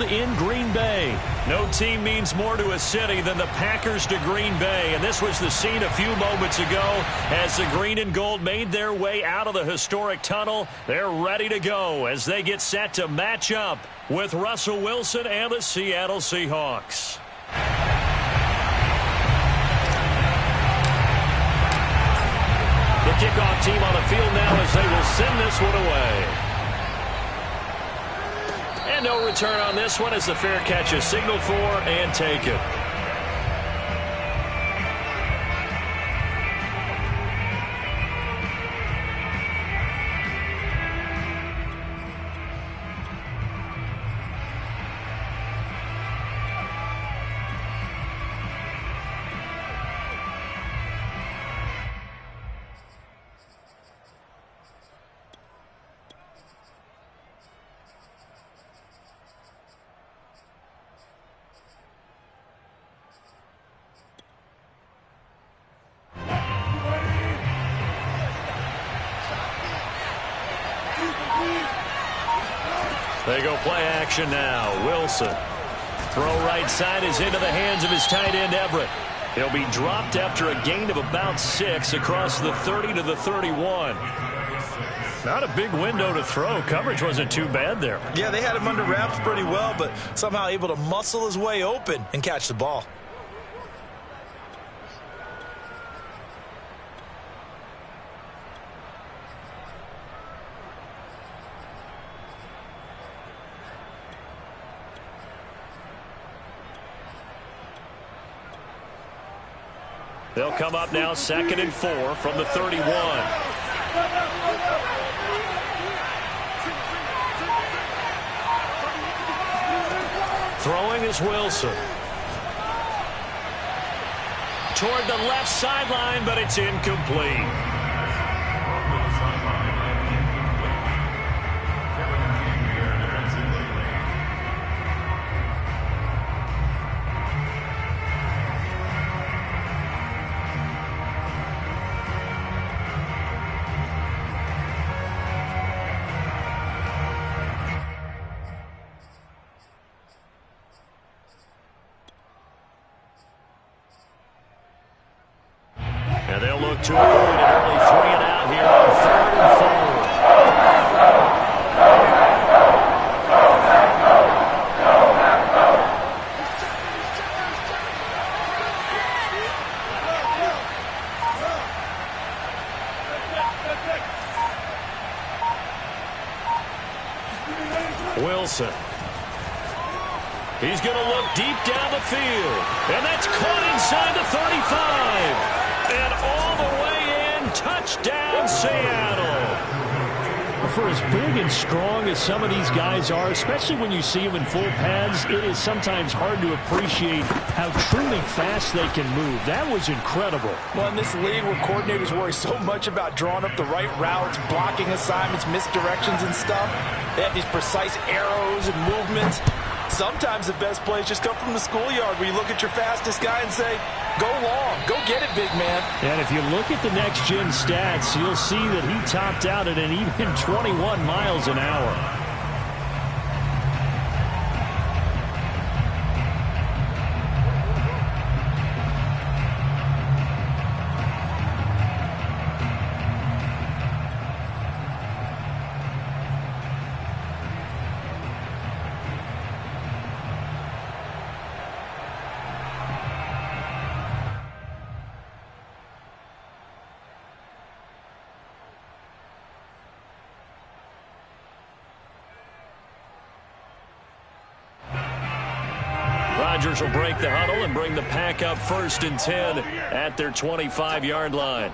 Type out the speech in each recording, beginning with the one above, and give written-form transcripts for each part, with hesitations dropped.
in Green Bay. No team means more to a city than the Packers to Green Bay, and this was the scene a few moments ago as the green and gold made their way out of the historic tunnel. They're ready to go as they get set to match up with Russell Wilson and the Seattle Seahawks. The kickoff team on the field now as they will send this one away. And no return on this one as the fair catch is signaled for and taken. They go play action now. Wilson. Throw right side is into the hands of his tight end, Everett. He'll be dropped after a gain of about 6 across the 30 to the 31. Not a big window to throw. Coverage wasn't too bad there. Yeah, they had him under wraps pretty well, but somehow able to muscle his way open and catch the ball. They'll come up now 2nd and 4 from the 31. Throwing is Wilson. Toward the left sideline, but it's incomplete. And they'll look to avoid an early 3 and out here on 3rd and 4. Wilson. He's going to look deep down the field. And that's caught inside the 35. And all the way in, touchdown, Seattle. For as big and strong as some of these guys are, especially when you see them in full pads, it is sometimes hard to appreciate how truly fast they can move. That was incredible. Well, in this league where coordinators worry so much about drawing up the right routes, blocking assignments, misdirections and stuff, they have these precise arrows and movements. Sometimes the best plays just come from the schoolyard where you look at your fastest guy and say, go long, go get it, big man. And if you look at the next-gen stats, you'll see that he topped out at an even 21 miles an hour. Rodgers will break the huddle and bring the pack up 1st and 10 at their 25-yard line.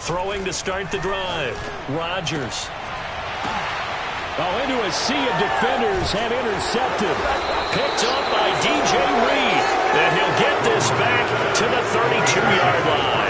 Throwing to start the drive. Rodgers. Oh, into a sea of defenders and intercepted. Picked up by DJ Reed. And he'll get this back to the 32-yard line.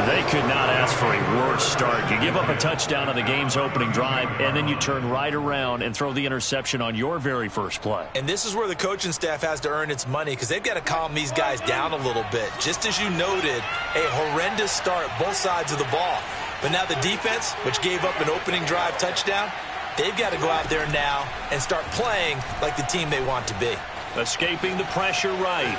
They could not ask for a worse start. You give up a touchdown on the game's opening drive, and then you turn right around and throw the interception on your very first play. And this is where the coaching staff has to earn its money because they've got to calm these guys down a little bit. Just as you noted, a horrendous start, both sides of the ball. But now the defense, which gave up an opening drive touchdown, they've got to go out there now and start playing like the team they want to be. Escaping the pressure right.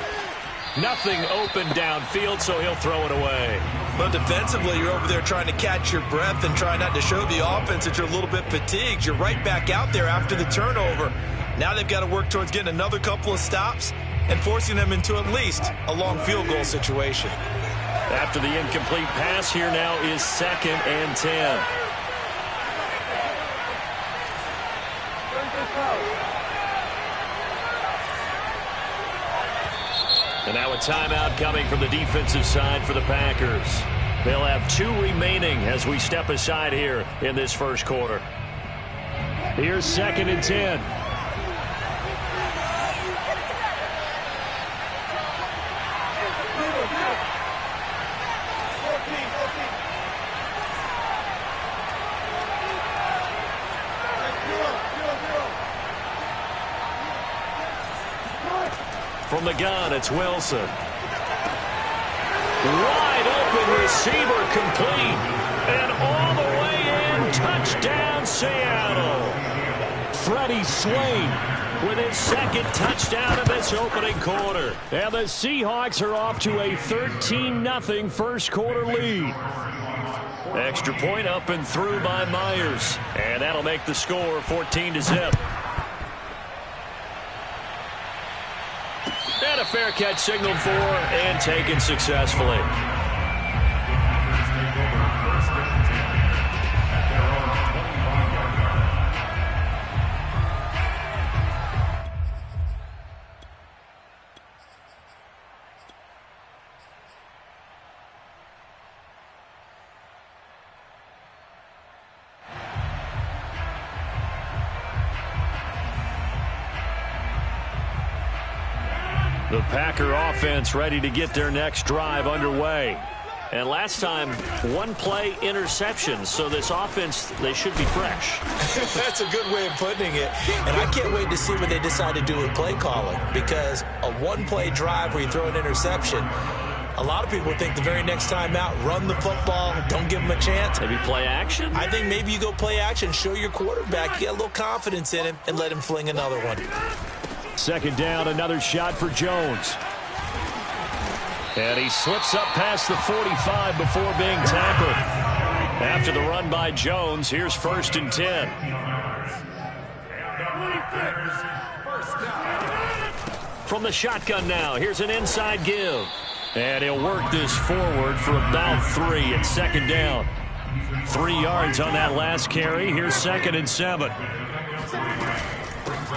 Nothing open downfield, so he'll throw it away. But defensively, you're over there trying to catch your breath and try not to show the offense that you're a little bit fatigued. You're right back out there after the turnover. Now they've got to work towards getting another couple of stops and forcing them into at least a long field goal situation. After the incomplete pass, here now is 2nd and 10. And now a timeout coming from the defensive side for the Packers. They'll have 2 remaining as we step aside here in this first quarter. Here's 2nd and 10. From the gun, it's Wilson. Wide open receiver complete. And all the way in, touchdown Seattle. Freddie Swain with his 2nd touchdown of this opening quarter. And the Seahawks are off to a 13-0 first quarter lead. Extra point up and through by Myers. And that'll make the score 14-0. And a fair catch signaled for and taken successfully. The Packer offense ready to get their next drive underway. And last time, 1-play interception. So this offense, they should be fresh. That's a good way of putting it. And I can't wait to see what they decide to do with play calling. Because a 1-play drive where you throw an interception, a lot of people think the very next time out, run the football, don't give them a chance. Maybe play action? I think maybe you go play action, show your quarterback, get a little confidence in him, and let him fling another one. 2nd down, another shot for Jones. And he slips up past the 45 before being tackled. After the run by Jones, here's 1st and 10. From the shotgun now, here's an inside give. And he'll work this forward for about 3 at 2nd down. 3 yards on that last carry. Here's 2nd and 7.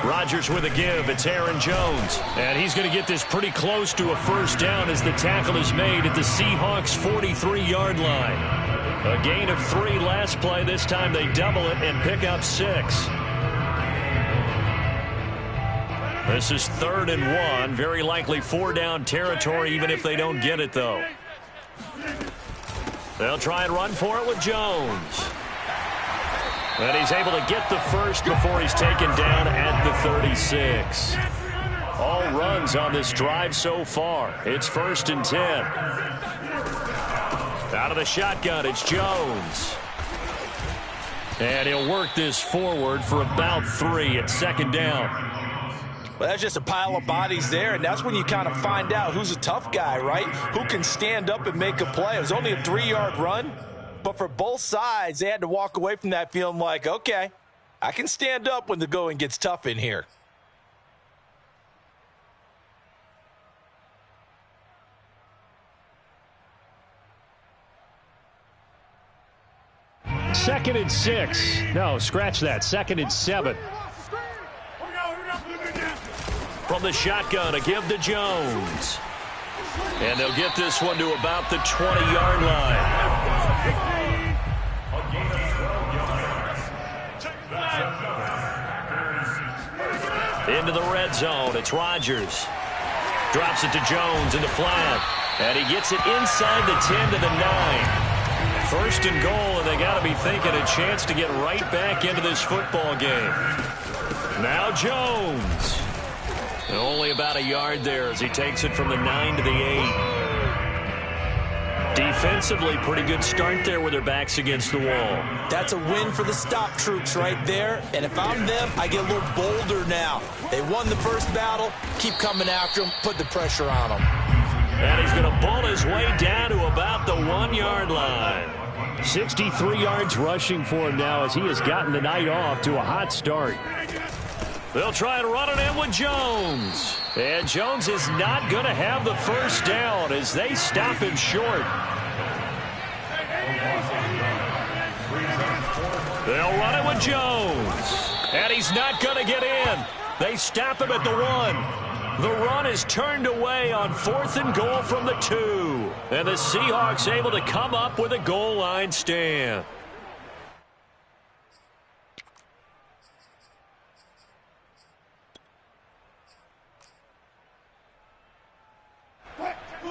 Rodgers with a give. It's Aaron Jones. And he's going to get this pretty close to a 1st down as the tackle is made at the Seahawks' 43-yard line. A gain of 3 last play. This time they double it and pick up 6. This is 3rd and 1. Very likely 4-down territory even if they don't get it, though. They'll try and run for it with Jones. And he's able to get the first before he's taken down at the 36. All runs on this drive so far. It's 1st and 10. Out of the shotgun, it's Jones. And he'll work this forward for about 3 at 2nd down. Well, that's just a pile of bodies there, and that's when you kind of find out who's a tough guy, right? Who can stand up and make a play. It was only a 3-yard run. But for both sides, they had to walk away from that feeling like, okay, I can stand up when the going gets tough in here. Second and 6. No, scratch that. 2nd and 7. From the shotgun, a give to Jones. And they'll get this one to about the 20-yard line. Into the red zone, it's Rodgers. Drops it to Jones in the flat. And he gets it inside the 10 to the 9. 1st and goal, and they got to be thinking a chance to get right back into this football game. Now Jones. And only about a yard there as he takes it from the 9 to the 8. Defensively, pretty good start there with their backs against the wall. That's a win for the stop troops right there. And if I'm them, I get a little bolder now. They won the first battle. Keep coming after them. Put the pressure on them. And he's going to bull his way down to about the 1-yard line. 63 yards rushing for him now as he has gotten the night off to a hot start. They'll try and run it in with Jones. And Jones is not going to have the first down as they stop him short. They'll run it with Jones. And he's not going to get in. They stop him at the 1. The run is turned away on 4th and goal from the 2. And the Seahawks able to come up with a goal line stand.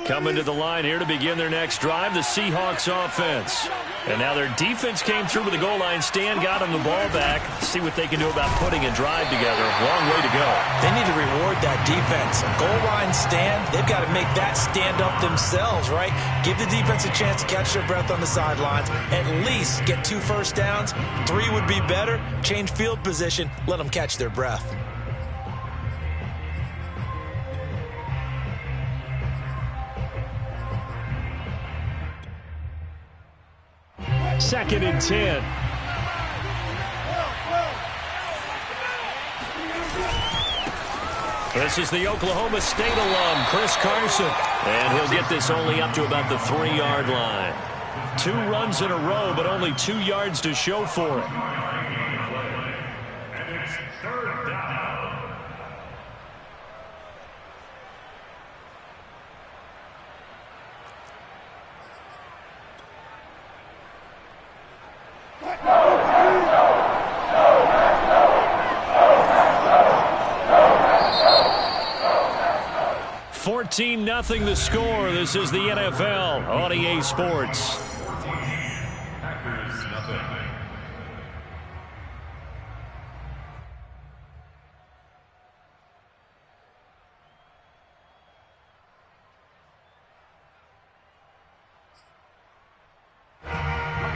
Coming to the line here to begin their next drive, the Seahawks offense. And now their defense came through with a goal line stand, got them the ball back. See what they can do about putting a drive together. Long way to go. They need to reward that defense. A goal line stand, they've got to make that stand up themselves, right? Give the defense a chance to catch their breath on the sidelines. At least get 2 first downs. 3 would be better. Change field position. Let them catch their breath. Second and 10. This is the Oklahoma State alum, Chris Carson. And he'll get this only up to about the 3-yard line. 2 runs in a row, but only 2 yards to show for it. And it's 3rd down. Nothing the score. This is the NFL on EA Sports. Packers nothing.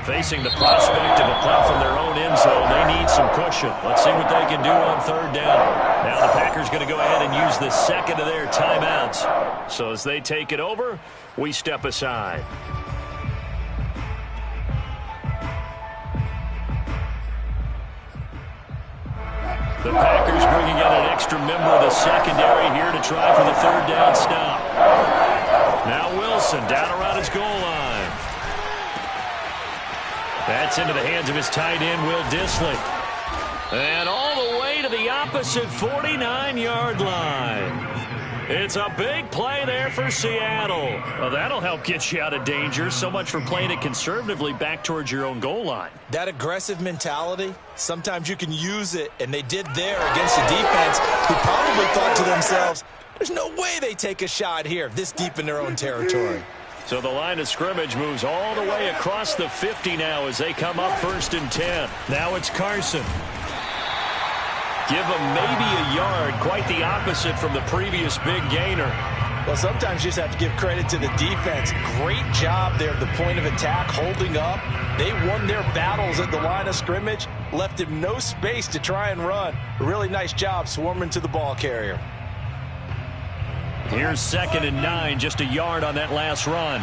Facing the prospect of a punt from their own end zone, they need some cushion. Let's see what they can do on 3rd down. Now the Packers going to go ahead and use the second of their timeouts. So as they take it over, we step aside. The Packers bringing in an extra member of the secondary here to try for the 3rd down stop. Now Wilson down around his goal line. That's into the hands of his tight end, Will Dissly. And all the way to the opposite 49-yard line. It's a big play there for Seattle. Well, that'll help get you out of danger. So much for playing it conservatively back towards your own goal line. That aggressive mentality, sometimes you can use it, and they did there against a defense who probably thought to themselves, there's no way they take a shot here this deep in their own territory. So the line of scrimmage moves all the way across the 50 now as they come up 1st and 10. Now it's Carson. Give them maybe a yard, quite the opposite from the previous big gainer. Well, sometimes you just have to give credit to the defense. Great job there at the point of attack, holding up. They won their battles at the line of scrimmage, left him no space to try and run. A really nice job swarming to the ball carrier. Here's 2nd and 9, just a yard on that last run.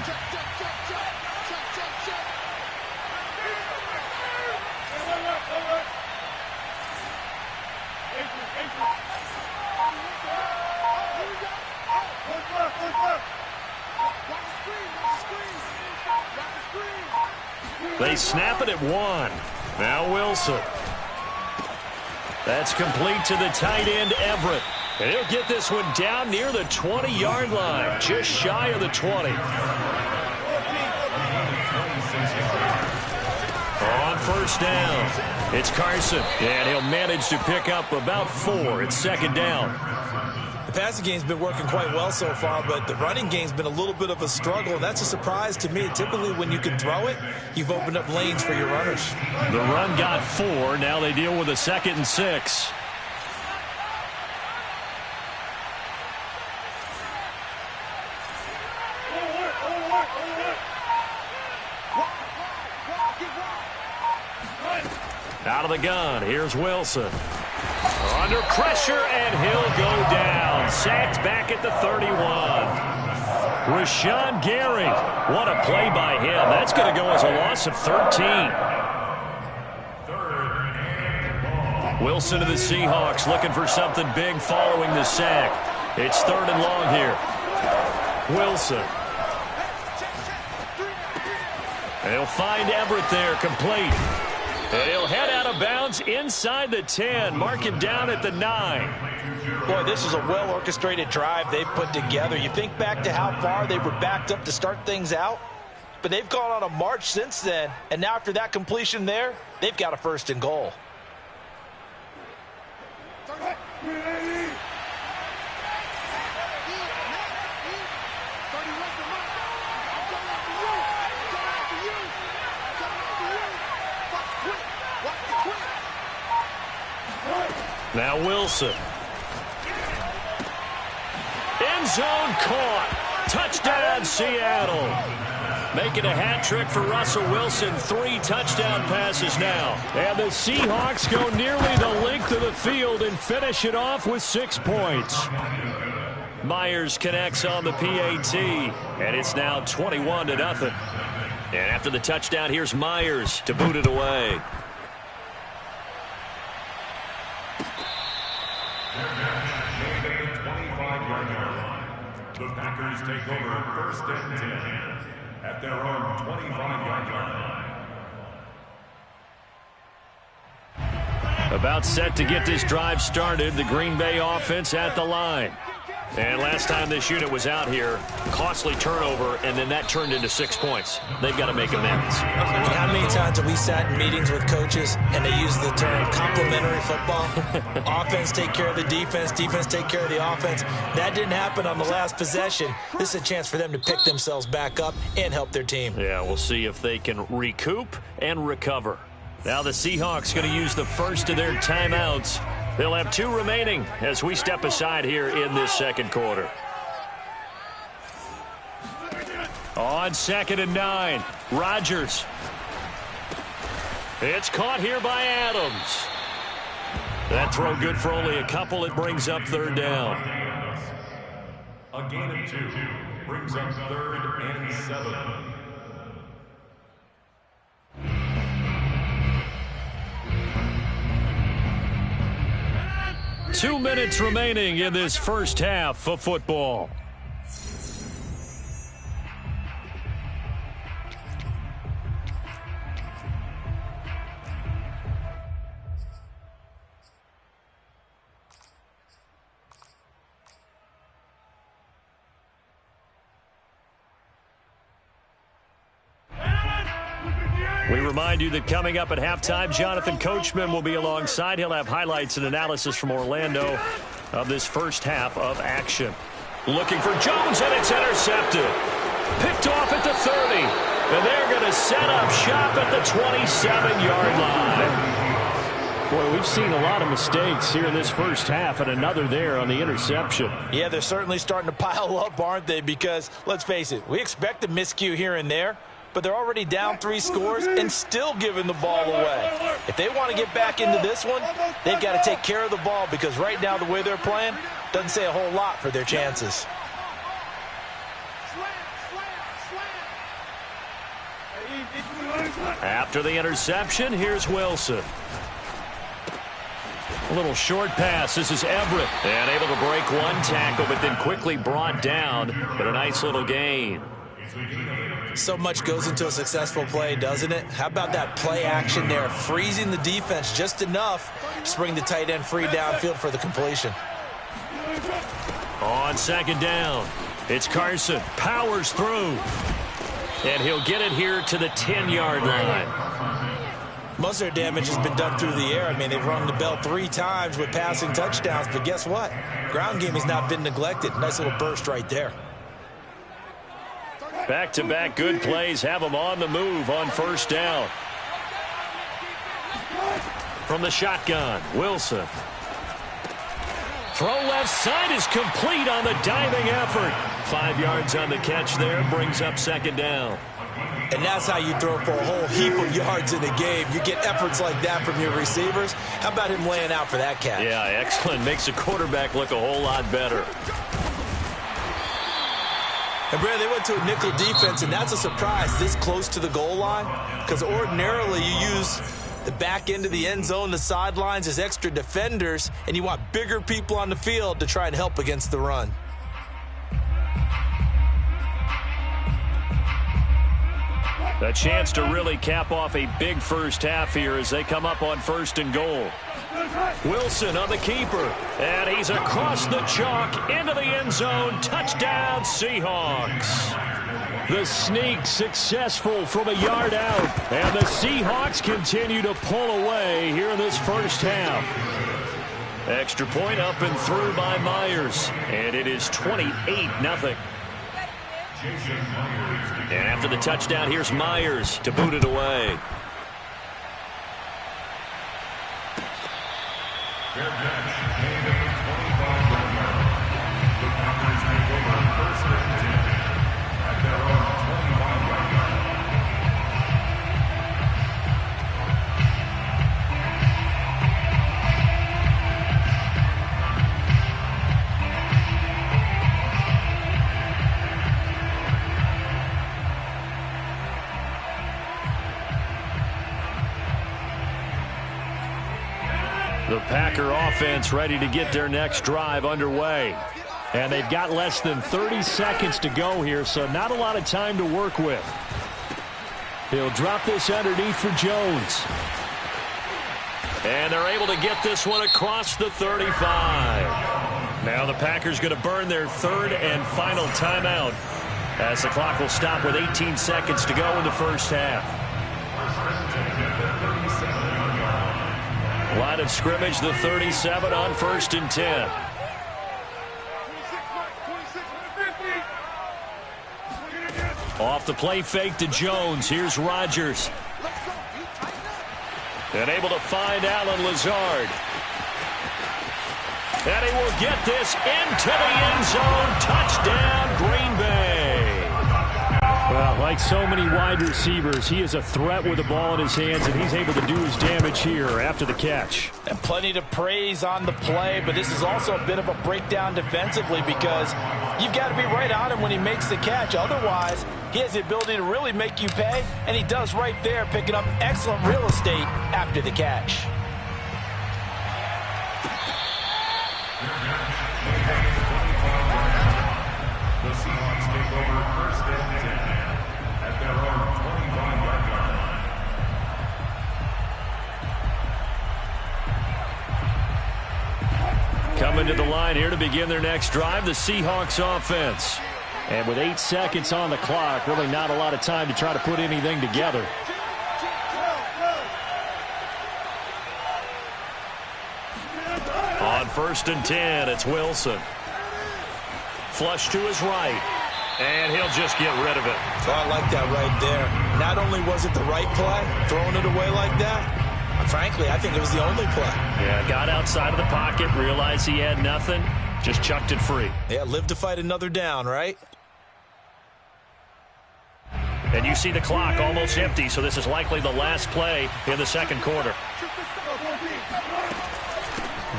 They snap it at 1. Now Wilson. That's complete to the tight end, Everett. And he'll get this one down near the 20-yard line, just shy of the 20. On 1st down, it's Carson, and he'll manage to pick up about 4. It's 2nd down. The passing game's been working quite well so far, but the running game's been a little bit of a struggle, and that's a surprise to me. Typically, when you can throw it, you've opened up lanes for your runners. The run got 4. Now they deal with a 2nd and 6. Out of the gun, here's Wilson. Under pressure, and he'll go down. Sacked back at the 31. Rashawn Gary. What a play by him. That's going to go as a loss of 13. Wilson to the Seahawks, looking for something big following the sack. It's 3rd and long here. Wilson. They'll find Everett there, complete. And he'll head out of bounds inside the 10, mark him down at the 9. Boy, this is a well-orchestrated drive they've put together. You think back to how far they were backed up to start things out, but they've gone on a march since then, and now after that completion there, they've got a 1st and goal. Now Wilson. End zone caught. Touchdown, Seattle. Making a hat trick for Russell Wilson. 3 touchdown passes now. And the Seahawks go nearly the length of the field and finish it off with 6 points. Myers connects on the PAT. And it's now 21-0. And after the touchdown, here's Myers to boot it away. The Packers take over 1st and 10 at their own 25-yard line. About set to get this drive started, the Green Bay offense at the line. And last time this unit was out here, costly turnover, and then that turned into 6 points. They've got to make amends. How many times have we sat in meetings with coaches and they use the term complementary football? Offense take care of the defense, defense take care of the offense. That didn't happen on the last possession. This is a chance for them to pick themselves back up and help their team. Yeah, we'll see if they can recoup and recover. Now the Seahawks going to use the first of their timeouts. They'll have 2 remaining as we step aside here in this 2nd quarter. On 2nd and 9, Rodgers. It's caught here by Adams. That throw good for only a couple. It brings up 3rd down. A gain of 2 brings up 3rd and 7. 2 minutes remaining in this first half of football. We remind you that coming up at halftime, Jonathan Coachman will be alongside. He'll have highlights and analysis from Orlando of this first half of action. Looking for Jones, and it's intercepted. Picked off at the 30. And they're going to set up shop at the 27-yard line. Boy, we've seen a lot of mistakes here in this first half, and another there on the interception. Yeah, they're certainly starting to pile up, aren't they? Because, let's face it, we expect a miscue here and there, but they're already down 3 scores and still giving the ball away. If they want to get back into this one, they've got to take care of the ball, because right now the way they're playing doesn't say a whole lot for their chances. After the interception, here's Wilson. A little short pass. This is Everett. And able to break 1 tackle, but then quickly brought down. But a nice little gain. So much goes into a successful play, doesn't it? How about that play action there, freezing the defense just enough to bring the tight end free downfield for the completion. On 2nd down, it's Carson. Powers through. And he'll get it here to the 10-yard line. Most of their damage has been done through the air. I mean, they've rung the bell 3 times with passing touchdowns, but guess what? Ground game has not been neglected. Nice little burst right there. Back-to-back good plays have them on the move on 1st down. From the shotgun, Wilson. Throw left side is complete on the diving effort. 5 yards on the catch there, brings up 2nd down. And that's how you throw for a whole heap of yards in a game. You get efforts like that from your receivers. How about him laying out for that catch? Yeah, excellent. Makes the quarterback look a whole lot better. And, Brad, they went to a nickel defense, and that's a surprise this close to the goal line, because ordinarily you use the back end of the end zone, the sidelines as extra defenders, and you want bigger people on the field to try and help against the run. A chance to really cap off a big first half here as they come up on 1st and goal. Wilson on the keeper, and he's across the chalk into the end zone. Touchdown, Seahawks. The sneak successful from a yard out, and the Seahawks continue to pull away here in this first half. Extra point up and through by Myers, and it is 28-0. And after the touchdown, here's Myers to boot it away. Fair catch made at the 25-yard line. The Packers take over 1st and 10 at their own 25-yard line. The Packer offense ready to get their next drive underway. And they've got less than 30 seconds to go here, so not a lot of time to work with. He'll drop this underneath for Jones. And they're able to get this one across the 35. Now the Packers going to burn their 3rd and final timeout as the clock will stop with 18 seconds to go in the first half. Line of scrimmage, the 37 on 1st and 10. Off the play fake to Jones. Here's Rodgers. And able to find Allen Lazard. And he will get this into the end zone. Touchdown, Green Bay. Well, like so many wide receivers, he is a threat with the ball in his hands, and he's able to do his damage here after the catch. And plenty to praise on the play, but this is also a bit of a breakdown defensively because you've got to be right on him when he makes the catch. Otherwise, he has the ability to really make you pay, and he does right there, picking up excellent real estate after the catch. The Seahawks take over 1st and 10 at their own 25-yard line. Coming to the line here to begin their next drive, the Seahawks offense. And with 8 seconds on the clock, really not a lot of time to try to put anything together. On 1st and 10, it's Wilson. Flush to his right, and he'll just get rid of it. So I like that right there. Not only was it the right play, throwing it away like that, frankly, I think it was the only play. Yeah, got outside of the pocket, realized he had nothing, just chucked it free. Yeah, live to fight another down, right? And you see the clock almost empty, so this is likely the last play in the 2nd quarter.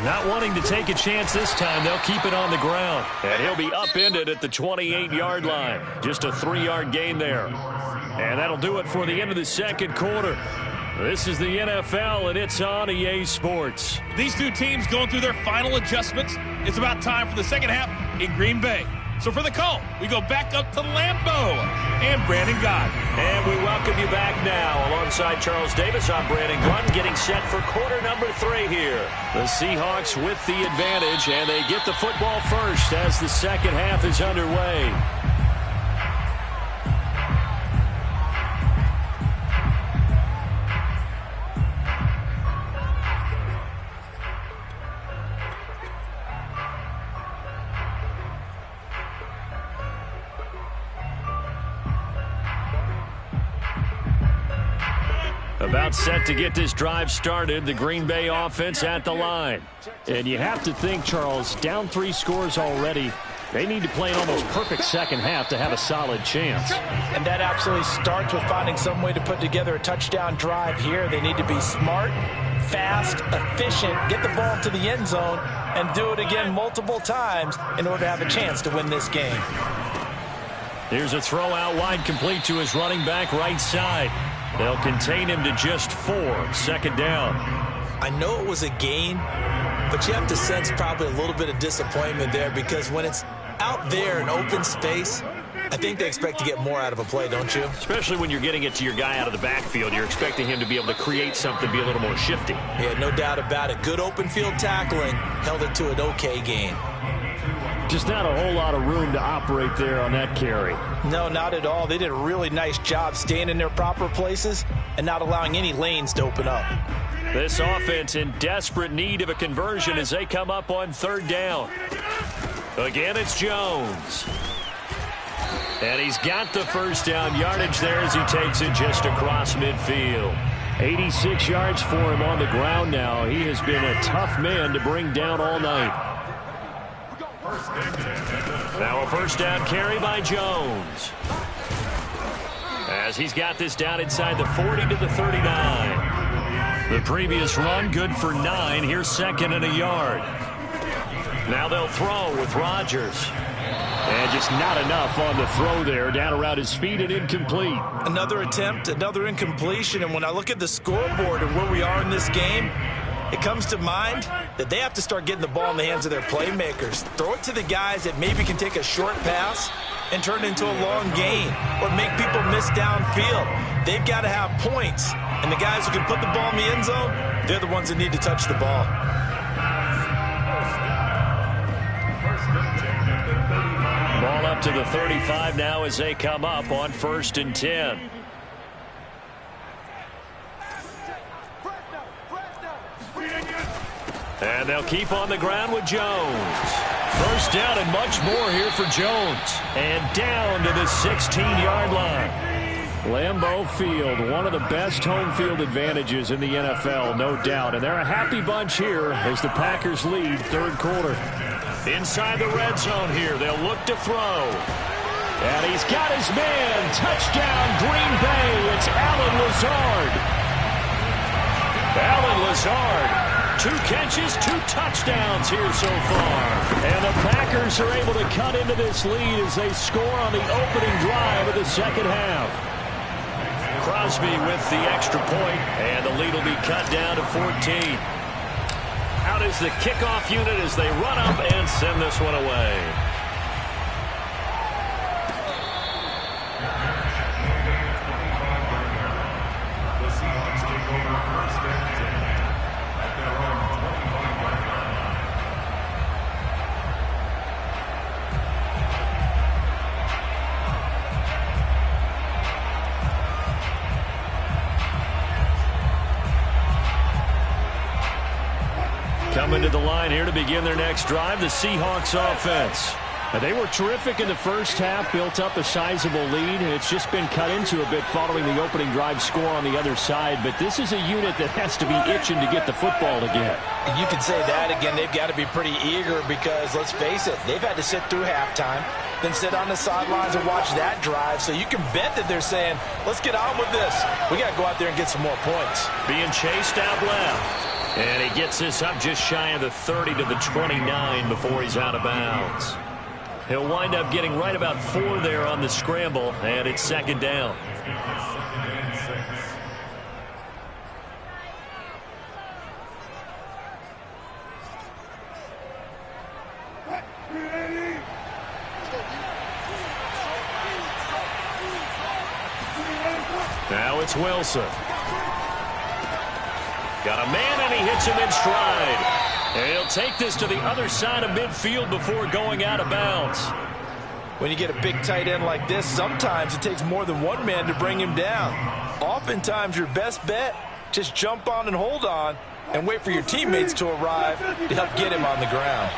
Not wanting to take a chance this time, they'll keep it on the ground. And he'll be upended at the 28-yard line. Just a 3-yard gain there. And that'll do it for the end of the 2nd quarter. This is the NFL, and it's on EA Sports. These two teams going through their final adjustments. It's about time for the 2nd half in Green Bay. So for the call, we go back up to Lambeau and Brandon Gott. And we welcome you back now. Alongside Charles Davis, I'm Brandon Gott, getting set for quarter number 3 here. The Seahawks with the advantage, and they get the football first as the 2nd half is underway. About set to get this drive started, the Green Bay offense at the line. And you have to think, Charles, down 3 scores already. They need to play an almost perfect second half to have a solid chance. And that absolutely starts with finding some way to put together a touchdown drive here. They need to be smart, fast, efficient, get the ball to the end zone, and do it again multiple times in order to have a chance to win this game. Here's a throw out wide, complete to his running back right side. They'll contain him to just 4. Second down. I know it was a gain, but you have to sense probably a little bit of disappointment there, because when it's out there in open space, I think they expect to get more out of a play, don't you? Especially when you're getting it to your guy out of the backfield. You're expecting him to be able to create something, be a little more shifty. Yeah, no doubt about it. Good open field tackling, held it to an okay gain. Just not a whole lot of room to operate there on that carry. No, not at all. They did a really nice job staying in their proper places and not allowing any lanes to open up. This offense in desperate need of a conversion as they come up on third down. Again, it's Jones. And he's got the first down yardage there as he takes it just across midfield. 86 yards for him on the ground now. He has been a tough man to bring down all night. Now a first down carry by Jones. As he's got this down inside the 40 to the 39. The previous run good for 9. Here's second and a yard. Now they'll throw with Rodgers. And just not enough on the throw there. Down around his feet and incomplete. Another attempt, another incompletion. And when I look at the scoreboard and where we are in this game, it comes to mind that they have to start getting the ball in the hands of their playmakers. Throw it to the guys that maybe can take a short pass and turn it into a long gain or make people miss downfield. They've got to have points. And the guys who can put the ball in the end zone, they're the ones that need to touch the ball. Ball up to the 35 now as they come up on 1st and 10. And they'll keep on the ground with Jones. First down and much more here for Jones. And down to the 16-yard line. Lambeau Field, one of the best home field advantages in the NFL, no doubt. And they're a happy bunch here as the Packers lead third quarter. Inside the red zone here, they'll look to throw. And he's got his man. Touchdown, Green Bay. It's Allen Lazard. Allen Lazard. 2 catches, 2 touchdowns here so far. And the Packers are able to cut into this lead as they score on the opening drive of the second half. Crosby with the extra point, and the lead will be cut down to 14. Out is the kickoff unit as they run up and send this one away. The Seahawks take over 1st and 10 at their own 25-yard line. Coming to the line here to begin their next drive, the Seahawks offense. They were terrific in the first half, built up a sizable lead, and it's just been cut into a bit following the opening drive score on the other side. But this is a unit that has to be itching to get the football again. You can say that again. They've got to be pretty eager because, let's face it, they've had to sit through halftime, then sit on the sidelines and watch that drive. So you can bet that they're saying, let's get on with this. We got to go out there and get some more points. Being chased out left. And he gets this up just shy of the 30 to the 29 before he's out of bounds. He'll wind up getting right about 4 there on the scramble, and it's second down. Now it's Wilson. Got a man, and he hits him in stride. And he'll take this to the other side of midfield before going out of bounds. When you get a big tight end like this, sometimes it takes more than one man to bring him down. Oftentimes, your best bet, just jump on and hold on and wait for your teammates to arrive to help get him on the ground.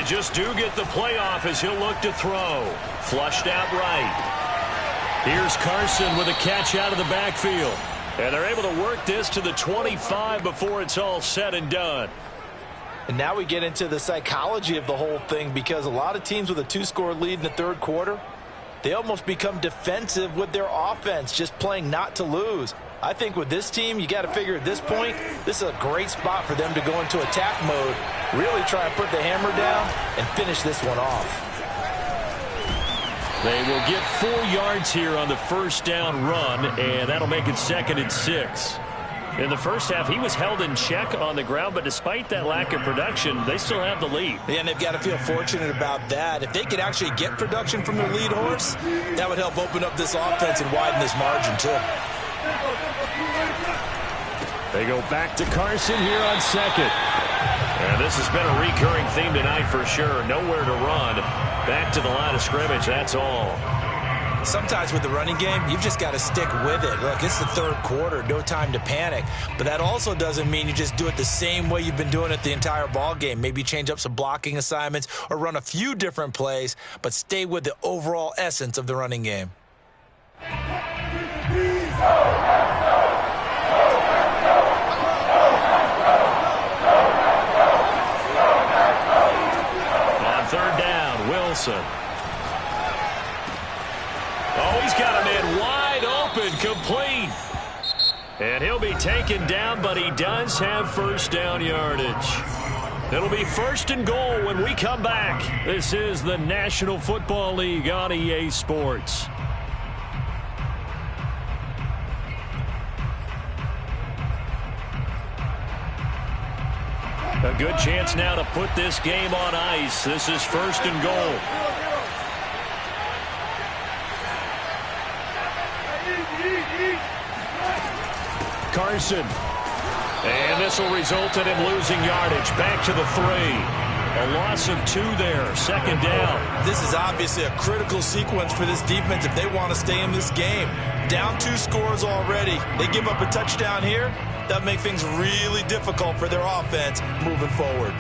They just do get the playoff as he'll look to throw. Flushed out right. Here's Carson with a catch out of the backfield. And they're able to work this to the 25 before it's all said and done. And now we get into the psychology of the whole thing, because a lot of teams with a 2-score lead in the third quarter, they almost become defensive with their offense, just playing not to lose. I think with this team, you got to figure at this point, this is a great spot for them to go into attack mode, really try and put the hammer down and finish this one off. They will get 4 yards here on the first down run, and that'll make it 2nd and 6. In the first half, he was held in check on the ground, but despite that lack of production, they still have the lead. Yeah, and they've got to feel fortunate about that. If they could actually get production from their lead horse, that would help open up this offense and widen this margin, too. They go back to Carson here on 2nd. And this has been a recurring theme tonight for sure. Nowhere to run. Back to the line of scrimmage, that's all. Sometimes with the running game, you've just got to stick with it. Look, it's the third quarter, no time to panic. But that also doesn't mean you just do it the same way you've been doing it the entire ball game. Maybe change up some blocking assignments or run a few different plays, but stay with the overall essence of the running game. On third down, Wilson. Oh, he's got a man wide open, complete. And he'll be taken down, but he does have first down yardage. It'll be 1st and goal when we come back. This is the National Football League on EA Sports. A good chance now to put this game on ice. This is 1st and goal. Carson. And this will result in him losing yardage. Back to the 3. A loss of 2 there. 2nd down. This is obviously a critical sequence for this defense if they want to stay in this game. Down 2 scores already. They give up a touchdown here. That makes things really difficult for their offense moving forward.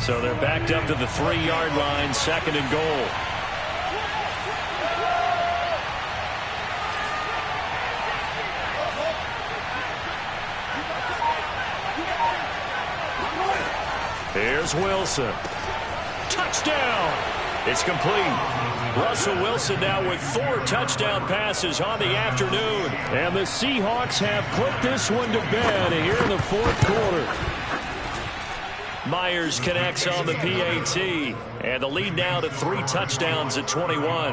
So they're backed up to the 3-yard line, 2nd and goal. Here's Wilson. Touchdown! It's complete. Russell Wilson now with 4 touchdown passes on the afternoon. And the Seahawks have put this one to bed here in the 4th quarter. Myers connects on the PAT. And the lead now to 3 touchdowns at 21.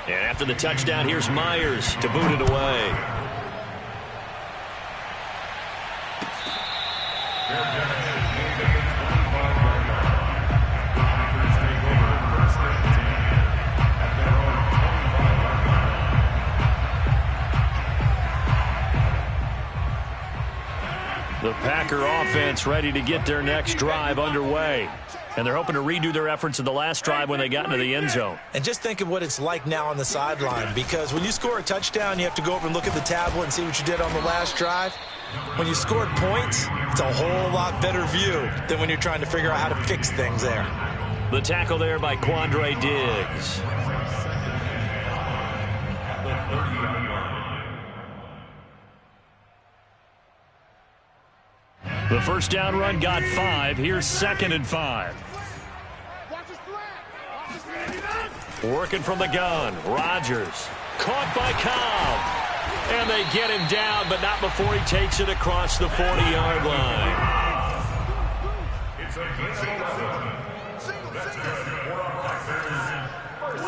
And after the touchdown, here's Myers to boot it away. The Packer offense ready to get their next drive underway. And they're hoping to redo their efforts in the last drive when they got into the end zone. And just think of what it's like now on the sideline, because when you score a touchdown, you have to go over and look at the tablet and see what you did on the last drive. When you scored points, it's a whole lot better view than when you're trying to figure out how to fix things there. The tackle there by Quandre Diggs. The first down run got 5. Here's 2nd and 5. Working from the gun. Rodgers. Caught by Cobb. And they get him down, but not before he takes it across the 40-yard line. It's a good seven. That's good for our Packers. First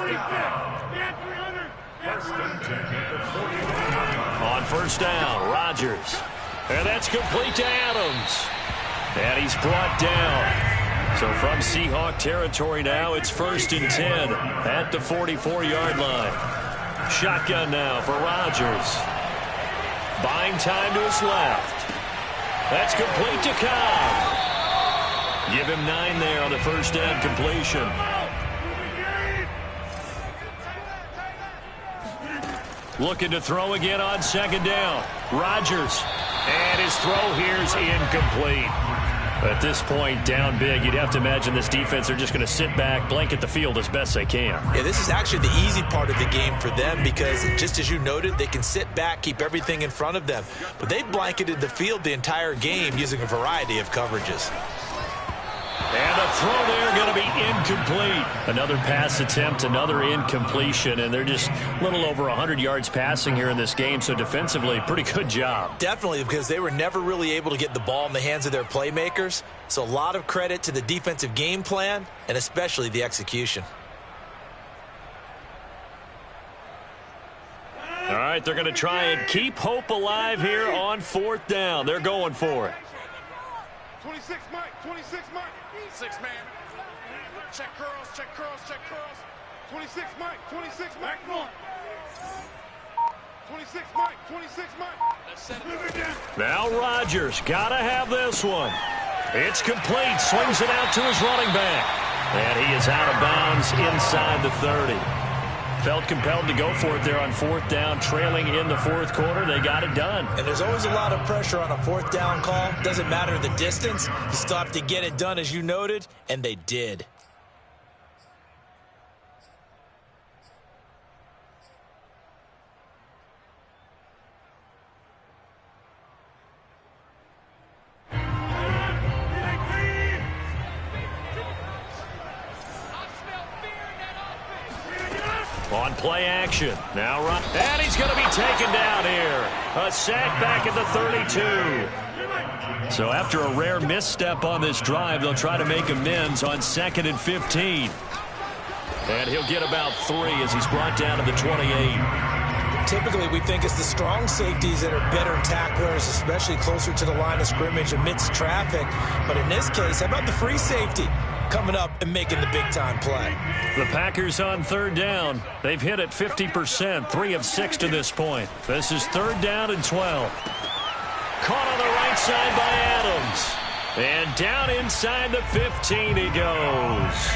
and 10 at the 40-yard line. On first down, Rodgers. And that's complete to Adams. And he's brought down. So from Seahawk territory now, it's 1st and 10 at the 44-yard line. Shotgun now for Rodgers. Buying time to his left. That's complete to Cobb. Give him 9 there on the first down completion. Looking to throw again on second down. Rodgers. And his throw here is incomplete. At this point, down big, you'd have to imagine this defense are just going to sit back, blanket the field as best they can. Yeah, this is actually the easy part of the game for them because, just as you noted, they can sit back, keep everything in front of them. But they blanketed the field the entire game using a variety of coverages. And the throw there going to be incomplete. Another pass attempt, another incompletion, and they're just a little over 100 yards passing here in this game, so defensively, pretty good job. Definitely, because they were never really able to get the ball in the hands of their playmakers, so a lot of credit to the defensive game plan and especially the execution. All right, they're going to try and keep hope alive here on 4th down. They're going for it. 26, Mike. 26, Mike. 6 man. Check curls, check curls, check curls. 26, Mike. 26, Mike. 26, Mike. 26, Mike. Let's set it. Now Rodgers got to have this one. It's complete. Swings it out to his running back. And he is out of bounds inside the 30. Felt compelled to go for it there on 4th down, trailing in the 4th quarter. They got it done. And there's always a lot of pressure on a 4th down call. Doesn't matter the distance. You still have to get it done, as you noted, and they did. On play action. Now run. And he's going to be taken down here. A sack back at the 32. So after a rare misstep on this drive, they'll try to make amends on 2nd and 15. And he'll get about 3 as he's brought down to the 28. Typically, we think it's the strong safeties that are better tacklers, especially closer to the line of scrimmage amidst traffic. But in this case, how about the free safety coming up and making the big-time play? The Packers on 3rd down. They've hit it 50%, 3 of 6 to this point. This is 3rd down and 12. Caught on the right side by Adams. And down inside the 15 he goes.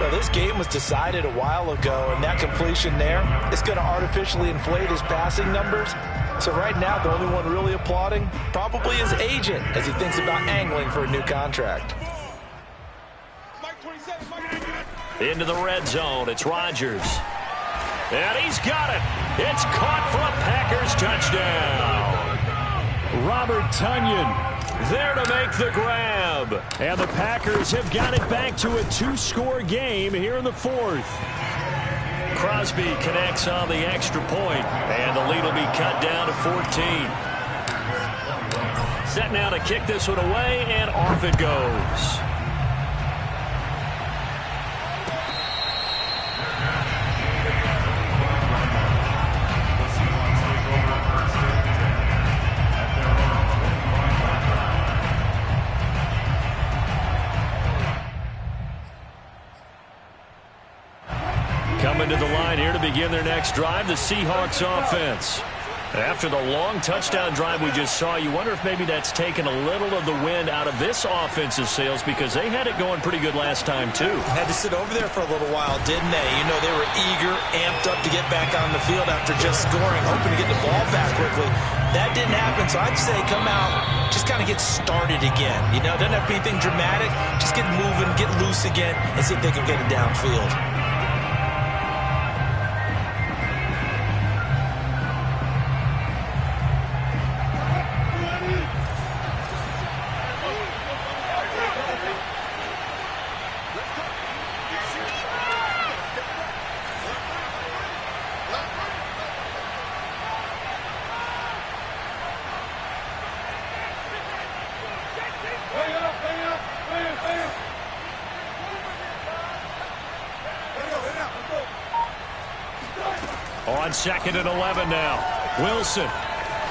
Well, this game was decided a while ago, and that completion there is going to artificially inflate his passing numbers. So right now, the only one really applauding probably his agent as he thinks about angling for a new contract. Into the red zone. It's Rodgers. And he's got it. It's caught for a Packers touchdown. Robert Tonyan there to make the grab. And the Packers have got it back to a 2-score game here in the 4th. Crosby connects on the extra point, and the lead will be cut down to 14. Set now to kick this one away, and off it goes. Coming to the line here to begin their next drive, the Seahawks offense. After the long touchdown drive we just saw, you wonder if maybe that's taken a little of the wind out of this offense's sails because they had it going pretty good last time, too. Had to sit over there for a little while, didn't they? You know, they were eager, amped up to get back on the field after just scoring, hoping to get the ball back quickly. That didn't happen, so I'd say come out, just kind of get started again. You know, doesn't have to be anything dramatic. Just get moving, get loose again, and see if they can get it downfield. On 2nd and 11 now. Wilson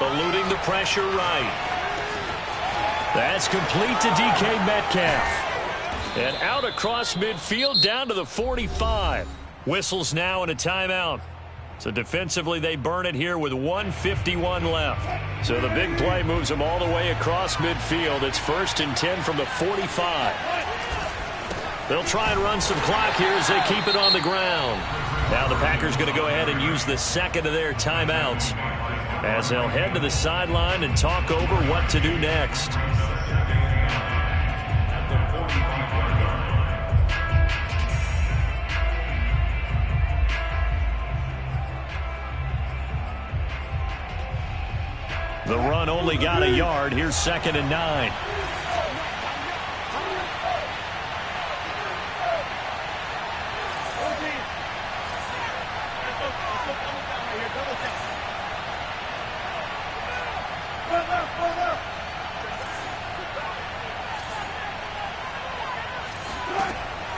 eluding the pressure right. That's complete to DK Metcalf. And out across midfield down to the 45. Whistles now and a timeout. So defensively, they burn it here with 1:51 left. So the big play moves them all the way across midfield. It's 1st and 10 from the 45. They'll try and run some clock here as they keep it on the ground. Now the Packers going to go ahead and use the second of their timeouts as they'll head to the sideline and talk over what to do next. The run only got a yard. Here's 2nd and 9.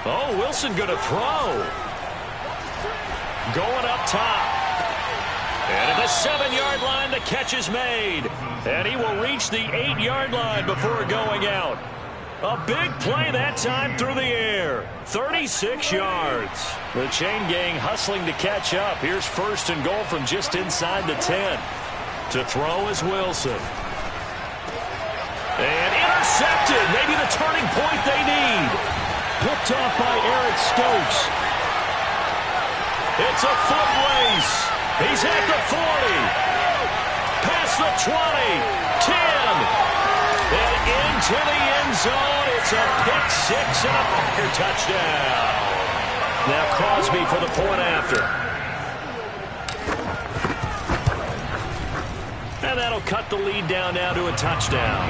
Oh, Wilson going to throw. Going up top. And at the 7-yard line, the catch is made. And he will reach the 8-yard line before going out. A big play that time through the air. 36 yards. The chain gang hustling to catch up. Here's 1st and goal from just inside the 10. To throw is Wilson. And intercepted. Maybe the turning point they need. Picked off by Eric Stokes. It's a foot race. He's at the 40. Past the 20. 10. And into the end zone. It's a pick six and a Packer touchdown. Now Crosby for the point after. And that'll cut the lead down now to a touchdown.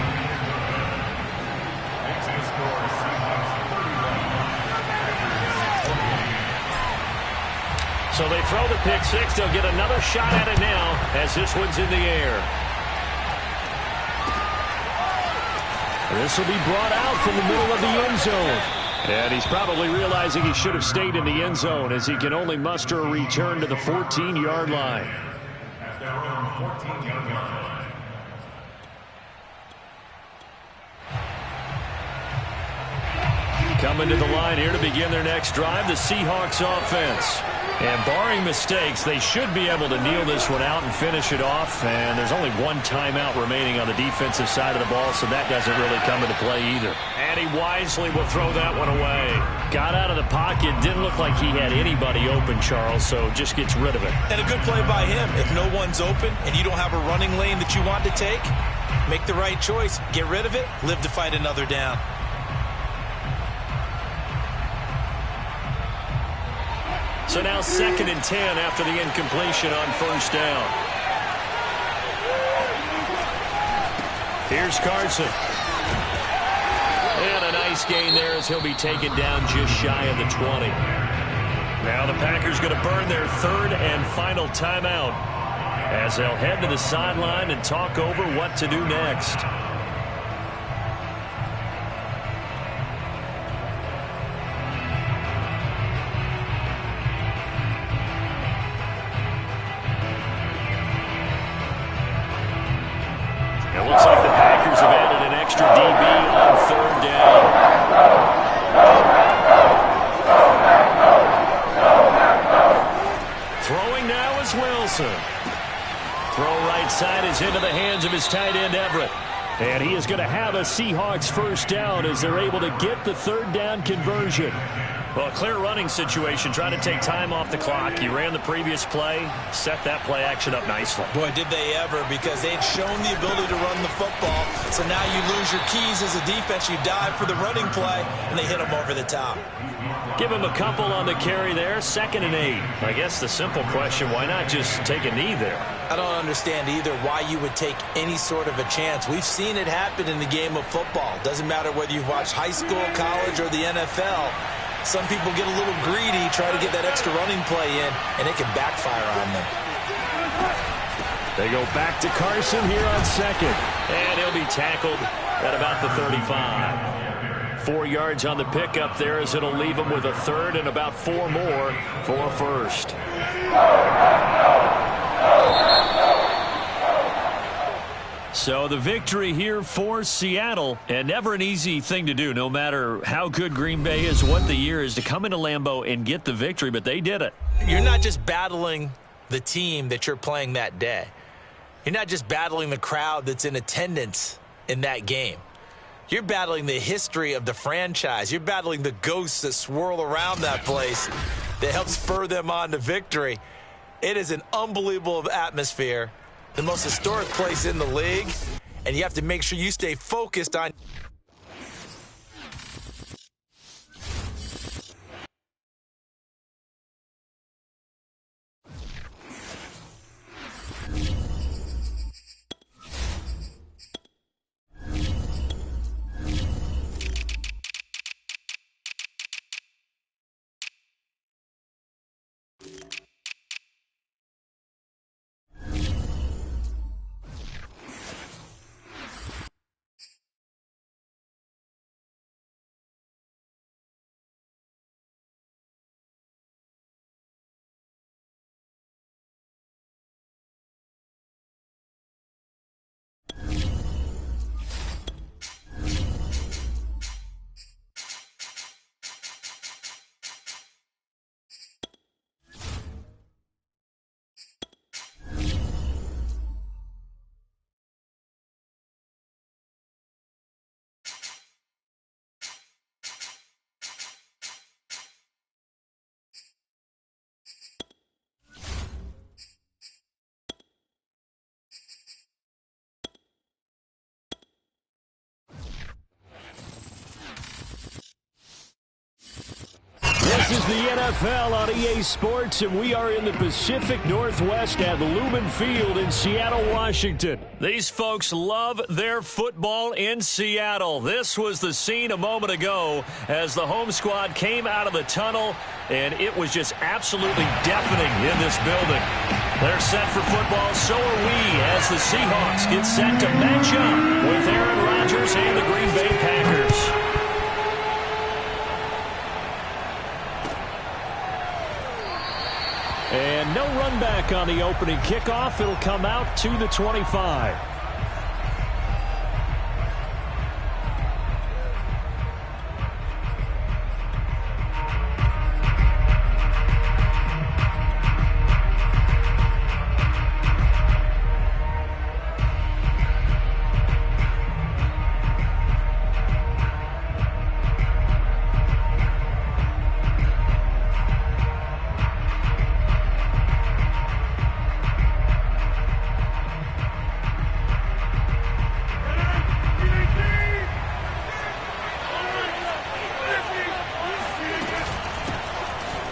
So they throw the pick six. They'll get another shot at it now as this one's in the air. This will be brought out from the middle of the end zone. And he's probably realizing he should have stayed in the end zone as he can only muster a return to the 14-yard line. Coming to the line here to begin their next drive, the Seahawks offense. And barring mistakes, they should be able to kneel this one out and finish it off. And there's only one timeout remaining on the defensive side of the ball, so that doesn't really come into play either. And he wisely will throw that one away. Got out of the pocket, didn't look like he had anybody open, Charles, so just gets rid of it. And a good play by him. If no one's open and you don't have a running lane that you want to take, make the right choice. Get rid of it, live to fight another down. So now 2nd and 10 after the incompletion on 1st down. Here's Carson. And a nice gain there as he'll be taken down just shy of the 20. Now the Packers going to burn their 3rd and final timeout as they'll head to the sideline and talk over what to do next. It looks like the Packers have added an extra DB on 3rd down. Throwing now is Wilson. Throw right side is into the hands of his tight end Everett. And he is going to have a Seahawks 1st down as they're able to get the 3rd down conversion. Well, a clear running situation, trying to take time off the clock. He ran the previous play, set that play action up nicely. Boy, did they ever, because they'd shown the ability to run the football. So now you lose your keys as a defense. You dive for the running play, and they hit him over the top. Give him a couple on the carry there, 2nd and 8. I guess the simple question, why not just take a knee there? I don't understand either why you would take any sort of a chance. We've seen it happen in the game of football. Doesn't matter whether you've watched high school, college, or the NFL. Some people get a little greedy, try to get that extra running play in, and it can backfire on them. They go back to Carson here on 2nd. And he'll be tackled at about the 35. 4 yards on the pickup there as it'll leave him with a 3rd and about 4 more for a 1st. So the victory here for Seattle, and never an easy thing to do, no matter how good Green Bay is, what the year is, to come into Lambeau and get the victory, but they did it. You're not just battling the team that you're playing that day. You're not just battling the crowd that's in attendance in that game. You're battling the history of the franchise. You're battling the ghosts that swirl around that place that help spur them on to victory. It is an unbelievable atmosphere, the most historic place in the league, and you have to make sure you stay focused on. This is the NFL on EA Sports, and we are in the Pacific Northwest at Lumen Field in Seattle, Washington. These folks love their football in Seattle. This was the scene a moment ago as the home squad came out of the tunnel, and it was just absolutely deafening in this building. They're set for football, so are we, as the Seahawks get set to match up with Aaron Rodgers and the Green Bay Packers. And no run back on the opening kickoff. It'll come out to the 25.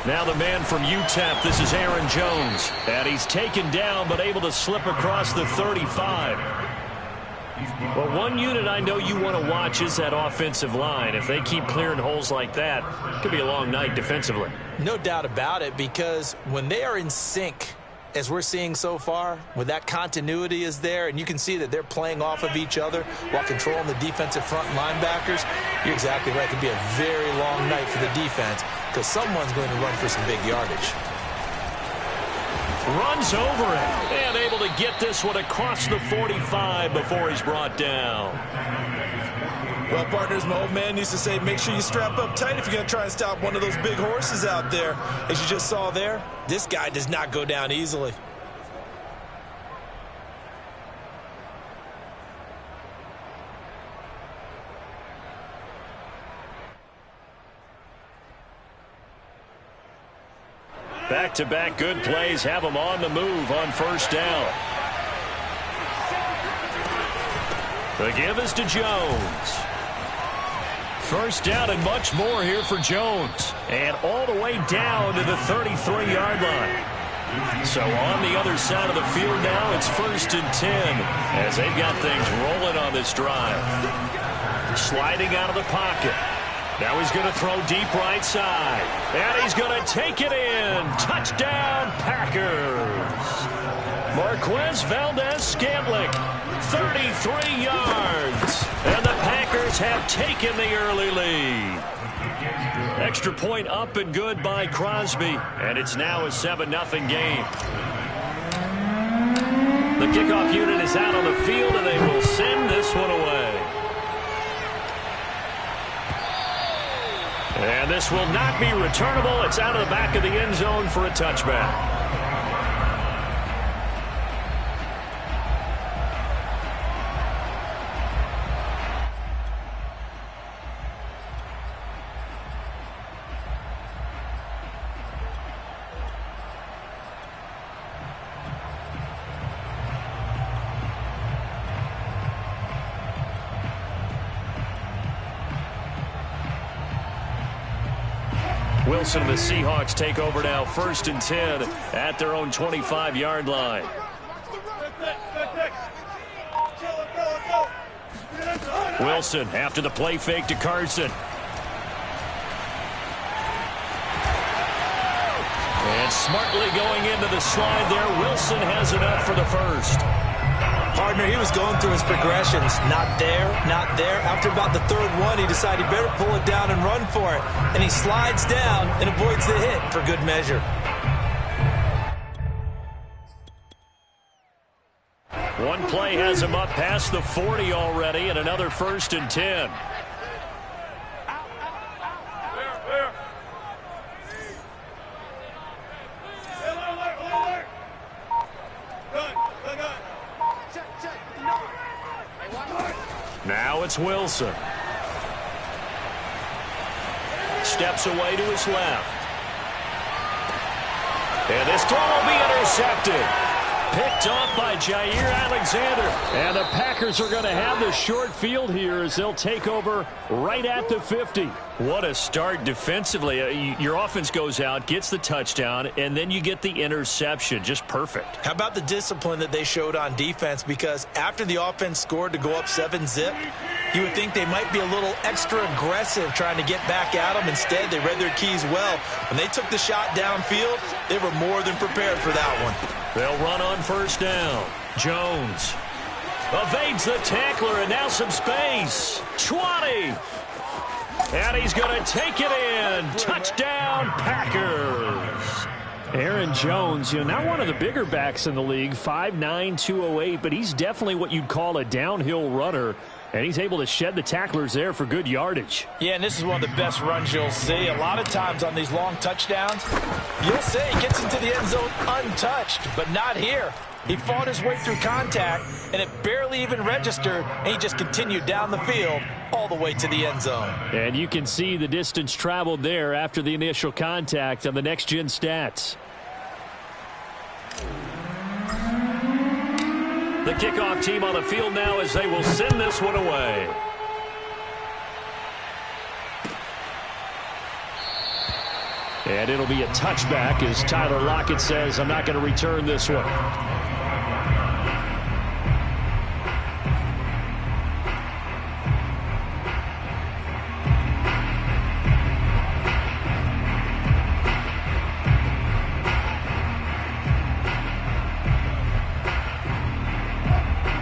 Now the man from UTEP, this is Aaron Jones. And he's taken down but able to slip across the 35. Well, one unit I know you want to watch is that offensive line. If they keep clearing holes like that, it could be a long night defensively. No doubt about it, because when they are in sync, as we're seeing so far, when that continuity is there, and you can see that they're playing off of each other while controlling the defensive front linebackers, you're exactly right. It could be a very long night for the defense because someone's going to run for some big yardage. Runs over it and able to get this one across the 45 before he's brought down. Well, partners, my old man used to say, make sure you strap up tight if you're going to try and stop one of those big horses out there. As you just saw there, this guy does not go down easily. Back-to-back good plays have them on the move on first down. The give is to Jones. First down and much more here for Jones. And all the way down to the 33-yard line. So on the other side of the field now, it's 1st and 10 as they've got things rolling on this drive. Sliding out of the pocket. Now he's going to throw deep right side. And he's going to take it in. Touchdown, Packers. Marquez Valdez-Scantling, 33 yards. And the Packers have taken the early lead. Extra point up and good by Crosby. And it's now a 7-0 game. The kickoff unit is out on the field, and they will send this one away. And this will not be returnable. It's out of the back of the end zone for a touchback. Wilson and the Seahawks take over now, 1st and 10 at their own 25-yard line. Wilson after the play fake to Carson. And smartly going into the slide there, Wilson has enough for the first. Partner, he was going through his progressions. Not there, not there. After about the 3rd one, he decided he better pull it down and run for it. And he slides down and avoids the hit for good measure. One play has him up past the 40 already, and another 1st and 10. Now it's Wilson. Steps away to his left. And this throw will be intercepted. Picked off by Jair Alexander. And the Packers are going to have the short field here as they'll take over right at the 50. What a start defensively. Your offense goes out, gets the touchdown, and then you get the interception. Just perfect. How about the discipline that they showed on defense? Because after the offense scored to go up 7-zip, you would think they might be a little extra aggressive trying to get back at them. Instead, they read their keys well. When they took the shot downfield, they were more than prepared for that one. They'll run on 1st down. Jones evades the tackler, and now some space. 20. And he's going to take it in. Touchdown, Packers. Aaron Jones, not one of the bigger backs in the league, 5'9", 208, but he's definitely what you'd call a downhill runner. And he's able to shed the tacklers there for good yardage. Yeah, and this is one of the best runs you'll see. A lot of times on these long touchdowns, you'll say he gets into the end zone untouched, but not here. He fought his way through contact, and it barely even registered, and he just continued down the field all the way to the end zone. And you can see the distance traveled there after the initial contact on the next-gen stats. The kickoff team on the field now as they will send this one away. And it'll be a touchback as Tyler Lockett says, I'm not going to return this one.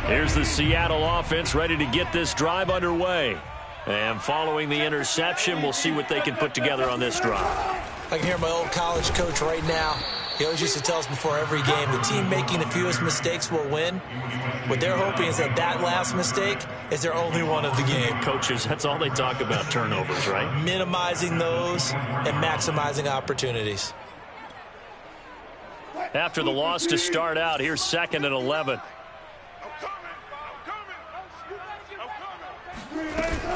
Here's the Seattle offense ready to get this drive underway. And following the interception, we'll see what they can put together on this drive. I can hear my old college coach right now. He always used to tell us before every game, the team making the fewest mistakes will win. What they're hoping is that last mistake is their only one of the game. Coaches, that's all they talk about, turnovers, right? Minimizing those and maximizing opportunities. After the loss to start out, here's 2nd and 11.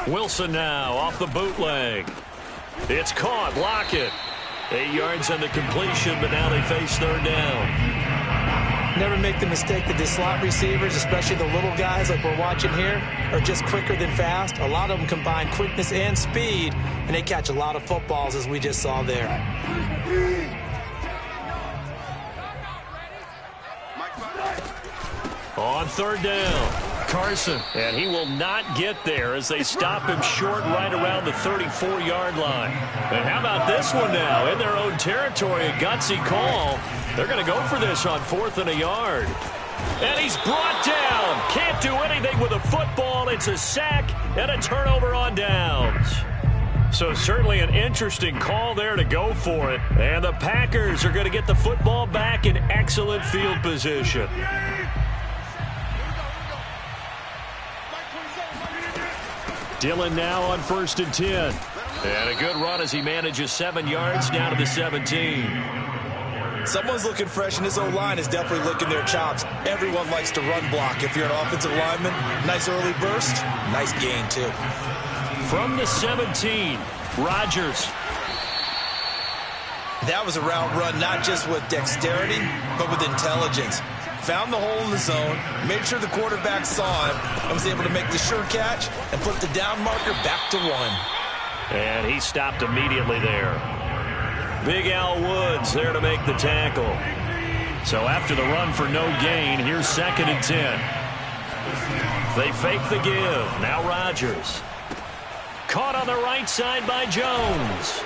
Wilson now off the bootleg. It's caught. Lockett. 8 yards on the completion, but now they face 3rd down. Never make the mistake that the slot receivers, especially the little guys like we're watching here, are just quicker than fast. A lot of them combine quickness and speed, and they catch a lot of footballs, as we just saw there. On 3rd down. Carson, and he will not get there as they stop him short right around the 34-yard line. And how about this one now? In their own territory, a gutsy call. They're going to go for this on 4th and a yard. And he's brought down. Can't do anything with a football. It's a sack and a turnover on downs. So certainly an interesting call there to go for it. And the Packers are going to get the football back in excellent field position. Dillon now on 1st and 10. And a good run as he manages 7 yards down to the 17. Someone's looking fresh, and this O-line is definitely licking their chops. Everyone likes to run block. If you're an offensive lineman, nice early burst, nice gain too. From the 17, Rodgers. That was a route run not just with dexterity, but with intelligence. Found the hole in the zone, made sure the quarterback saw him, and was able to make the sure catch and flip the down marker back to 1. And he stopped immediately there. Big Al Woods there to make the tackle. So after the run for no gain, here's 2nd and 10. They fake the give. Now Rodgers. Caught on the right side by Jones.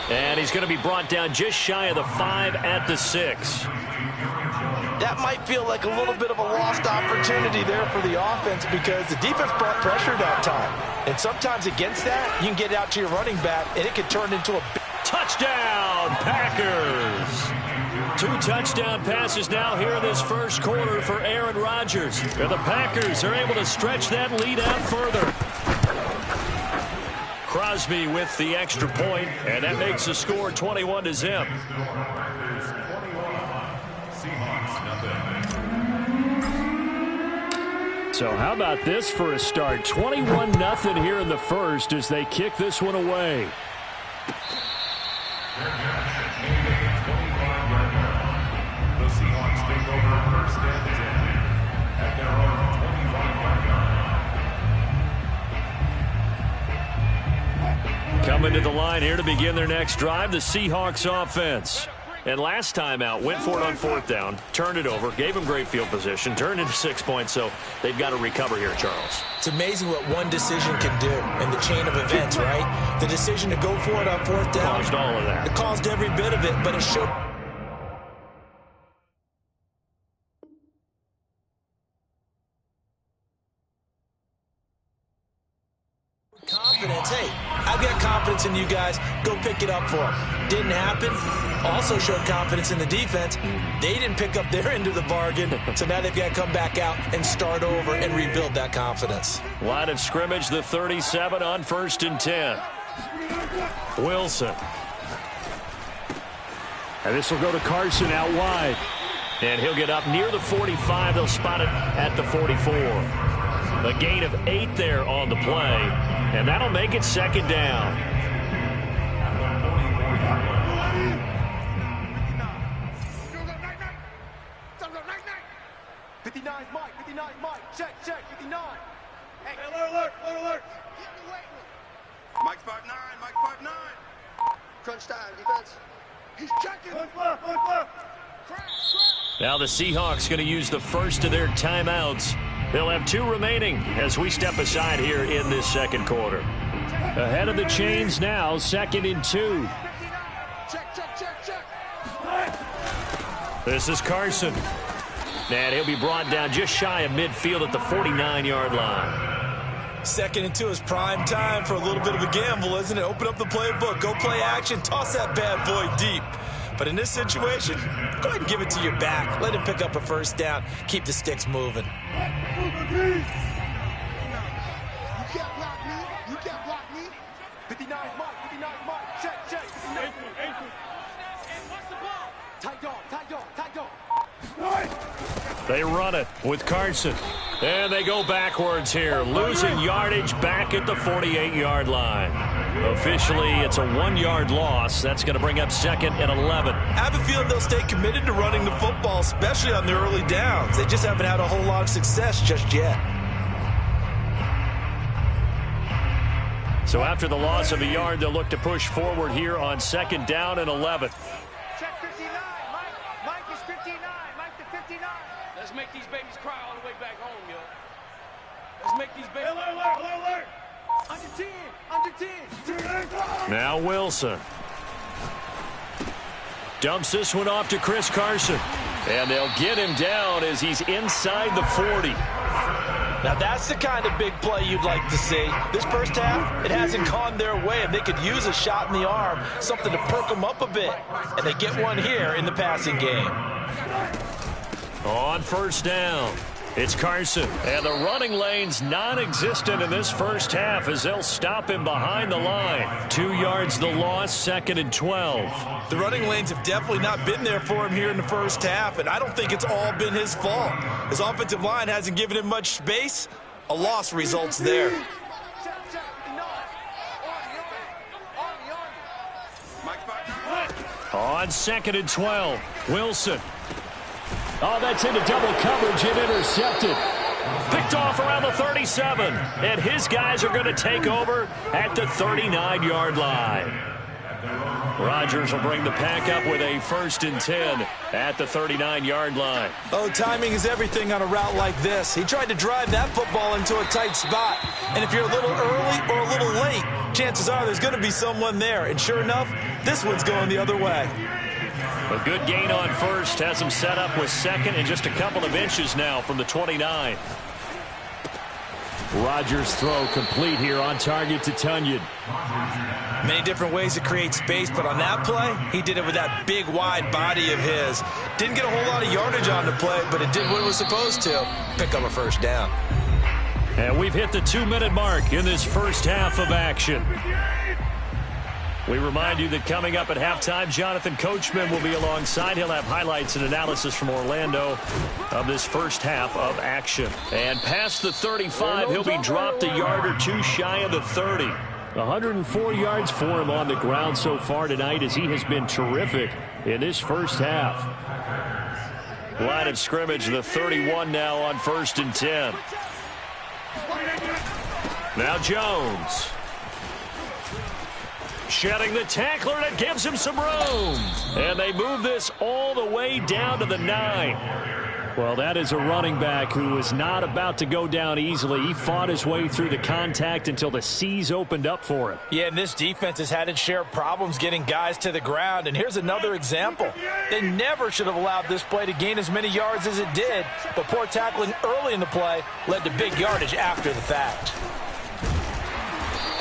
And he's going to be brought down just shy of the 5 at the 6. That might feel like a little bit of a lost opportunity there for the offense because the defense brought pressure that time. And sometimes against that, you can get out to your running back, and it could turn into a touchdown, Packers. 2 touchdown passes now here in this first quarter for Aaron Rodgers. And the Packers are able to stretch that lead out further. Crosby with the extra point, and that makes the score 21-0. So how about this for a start? 21-0 here in the first as they kick this one away. The Seahawks take over 1st and 10 at their own 25-yard line. Coming to the line here to begin their next drive, the Seahawks offense. And last time out, went for it on 4th down, turned it over, gave them great field position, turned into 6 points, so they've got to recover here, Charles. It's amazing what one decision can do in the chain of events, right? The decision to go for it on 4th down. Caused all of that. It caused every bit of it, but it showed confidence. Hey, I've got confidence in you guys. Go pick it up for them. Didn't happen. Also showed confidence in the defense. They didn't pick up their end of the bargain, so now they've got to come back out and start over and rebuild that confidence. Line of scrimmage, the 37 on 1st and 10. Wilson. And this will go to Carson out wide. And he'll get up near the 45. They'll spot it at the 44. A gain of 8 there on the play. And that'll make it 2nd down. Check, 59. Hey, alert. Mike's 5'9", Mike's 5'9". Crunch time, defense. He's checking. Now the Seahawks going to use the first of their timeouts. They'll have 2 remaining as we step aside here in this second quarter. Ahead of the chains now, 2nd and 2. Check. This is Carson. And he'll be brought down just shy of midfield at the 49-yard line. 2nd and 2 is prime time for a little bit of a gamble, isn't it? Open up the playbook, go play action, toss that bad boy deep. But in this situation, go ahead and give it to your back. Let him pick up a 1st down. Keep the sticks moving. You can't block me. 59 Mike. Check. 59. Tight dog. They run it with Carson. And they go backwards here, losing yardage back at the 48-yard line. Officially, it's a 1-yard loss. That's going to bring up 2nd and 11. I have a feeling they'll stay committed to running the football, especially on the early downs. They just haven't had a whole lot of success just yet. So after the loss of a yard, they'll look to push forward here on 2nd down and 11. Check 59. Mike is 59. Mike to 59. Let's make these babies cry all the way back home, yo. Let's make these babies... Alert! Under 10. Now Wilson. Dumps this one off to Chris Carson. And they'll get him down as he's inside the 40. Now that's the kind of big play you'd like to see. This first half, it hasn't gone their way, and they could use a shot in the arm, something to perk them up a bit. And they get one here in the passing game. On 1st down, it's Carson. And the running lane's non-existent in this first half as they'll stop him behind the line. 2 yards the loss, 2nd and 12. The running lanes have definitely not been there for him here in the first half, and I don't think it's all been his fault. His offensive line hasn't given him much space. A loss results there. On 2nd and 12, Wilson. Oh, that's into double coverage and intercepted. Picked off around the 37. And his guys are going to take over at the 39-yard line. Rodgers will bring the pack up with a 1st and 10 at the 39-yard line. Oh, timing is everything on a route like this. He tried to drive that football into a tight spot. And if you're a little early or a little late, chances are there's going to be someone there. And sure enough, this one's going the other way. A good gain on 1st has him set up with 2nd and just a couple of inches now from the 29. Rodgers' throw complete here on target to Tunyon. Many different ways to create space, but on that play, he did it with that big, wide body of his. Didn't get a whole lot of yardage on the play, but it did what it was supposed to. Pick up a 1st down. And we've hit the 2-minute mark in this first half of action. We remind you that coming up at halftime, Jonathan Coachman will be alongside. He'll have highlights and analysis from Orlando of this first half of action. And past the 35, he'll be dropped a yard or two shy of the 30. 104 yards for him on the ground so far tonight, as he has been terrific in this first half. Line of scrimmage, the 31 now on 1st and 10. Now Jones. Shedding the tackler, and it gives him some room. And they move this all the way down to the 9. Well, that is a running back who is not about to go down easily. He fought his way through the contact until the seas opened up for him. Yeah, and this defense has had its share of problems getting guys to the ground. And here's another example. They never should have allowed this play to gain as many yards as it did. But poor tackling early in the play led to big yardage after the fact.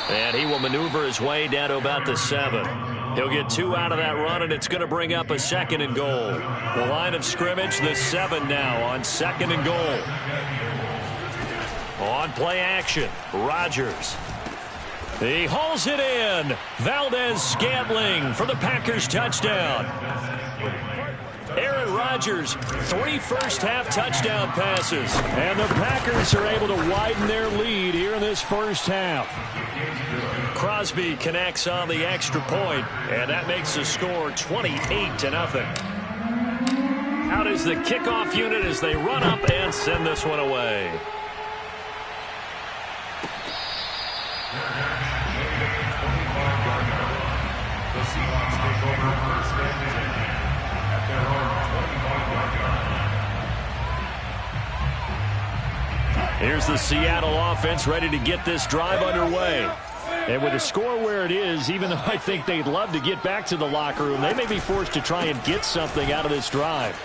And he will maneuver his way down to about the 7. He'll get 2 out of that run, and it's going to bring up a 2nd and goal. The line of scrimmage, the 7 now on 2nd and goal. On play action, Rodgers. He hauls it in. Valdez-Scantling for the Packers touchdown. Aaron Rodgers, 3 first-half touchdown passes. And the Packers are able to widen their lead here in this first half. Crosby connects on the extra point, and that makes the score 28-0. Out is the kickoff unit as they run up and send this one away. The Seahawks take over 1st and 10 at their own 25-yard line. Here's the Seattle offense ready to get this drive underway. And with the score where it is, even though I think they'd love to get back to the locker room, they may be forced to try and get something out of this drive.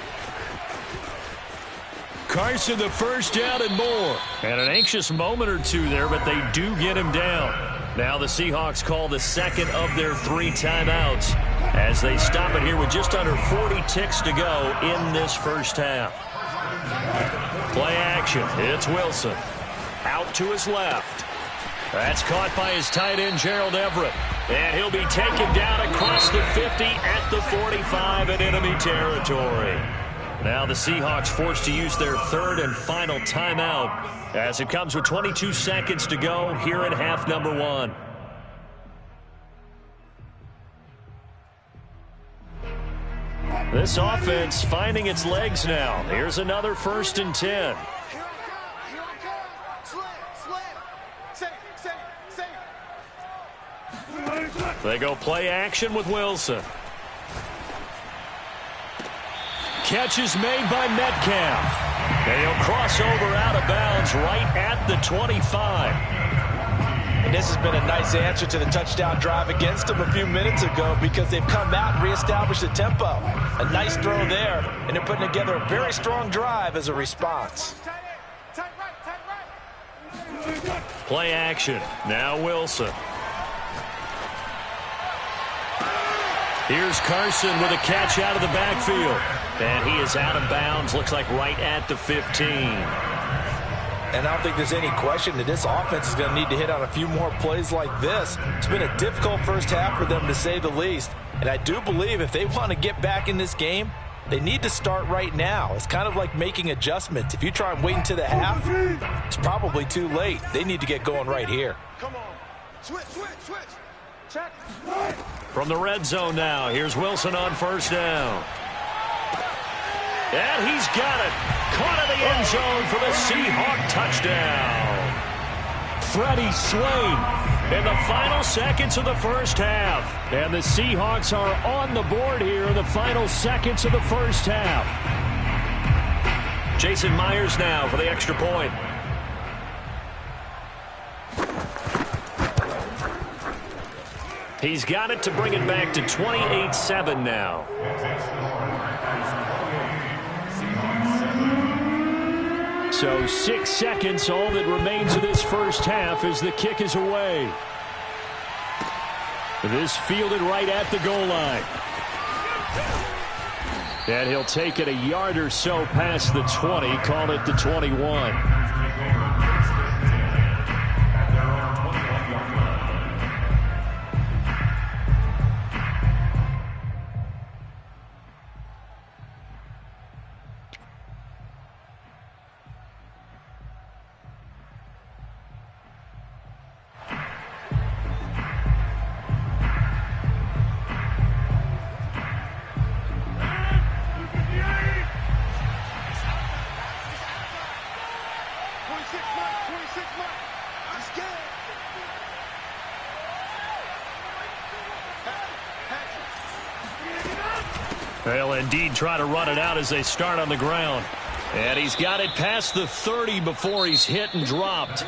Carson, the 1st down and more. And an anxious moment or two there, but they do get him down. Now the Seahawks call the 2nd of their 3 timeouts as they stop it here with just under 40 ticks to go in this first half. Play action. It's Wilson. Out to his left. That's caught by his tight end, Gerald Everett. And he'll be taken down across the 50 at the 45 in enemy territory. Now the Seahawks forced to use their 3rd and final timeout as it comes with 22 seconds to go here in half number 1. This offense finding its legs now. Here's another 1st and 10. They go play action with Wilson. Catch is made by Metcalf. And he'll cross over out of bounds right at the 25. And this has been a nice answer to the touchdown drive against them a few minutes ago because they've come out and reestablished the tempo. A nice throw there, and they're putting together a very strong drive as a response. Play action. Now Wilson. Here's Carson with a catch out of the backfield. And he is out of bounds, looks like right at the 15. And I don't think there's any question that this offense is going to need to hit on a few more plays like this. It's been a difficult first half for them, to say the least. And I do believe if they want to get back in this game, they need to start right now. It's kind of like making adjustments. If you try and wait until the half, it's probably too late. They need to get going right here. Come on. Switch. Check. From the red zone now, here's Wilson on 1st down. And he's got it. Caught in the end zone for the Seahawk touchdown. Freddie Swain in the final seconds of the first half. And the Seahawks are on the board here in the final seconds of the first half. Jason Myers now for the extra point. He's got it to bring it back to 28-7 now. So 6 seconds, all that remains of this first half as the kick is away. This fielded right at the goal line. And he'll take it a yard or so past the 20, call it the 21. They'll indeed try to run it out as they start on the ground. And he's got it past the 30 before he's hit and dropped.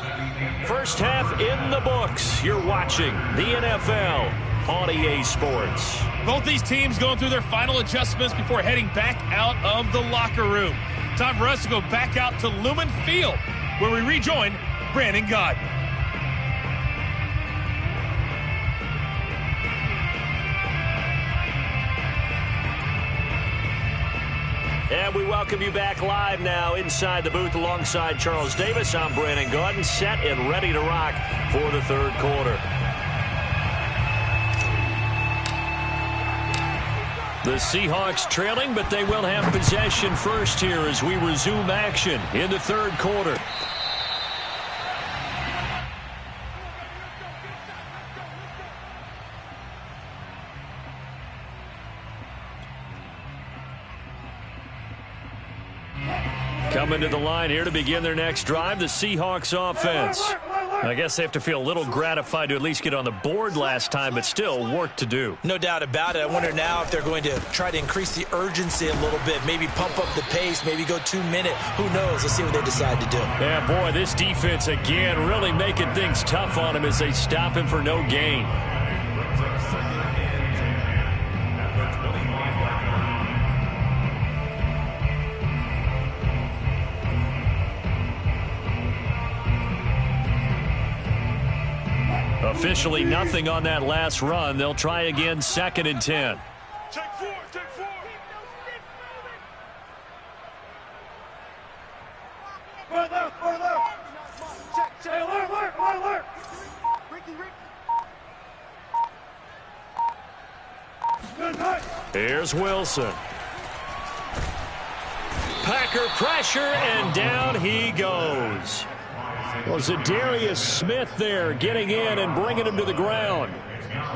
First half in the books. You're watching the NFL on EA Sports. Both these teams going through their final adjustments before heading back out of the locker room. Time for us to go back out to Lumen Field, where we rejoin Brandon Gaudin. And we welcome you back live now inside the booth alongside Charles Davis. I'm Brandon Gaudin, set and ready to rock for the third quarter. The Seahawks trailing, but they will have possession first here as we resume action in the third quarter. Coming to the line here to begin their next drive, the Seahawks offense. I guess they have to feel a little gratified to at least get on the board last time, but still work to do. No doubt about it. I wonder now if they're going to try to increase the urgency a little bit, maybe pump up the pace, maybe go 2-minute. Who knows? Let's see what they decide to do. Yeah, boy, this defense again really making things tough on him as they stop him for no gain. Officially nothing on that last run. They'll try again, 2nd and 10. Take four. Alert. Here's Wilson. Packer pressure, and down he goes. Well, Zadarius Smith there getting in and bringing him to the ground.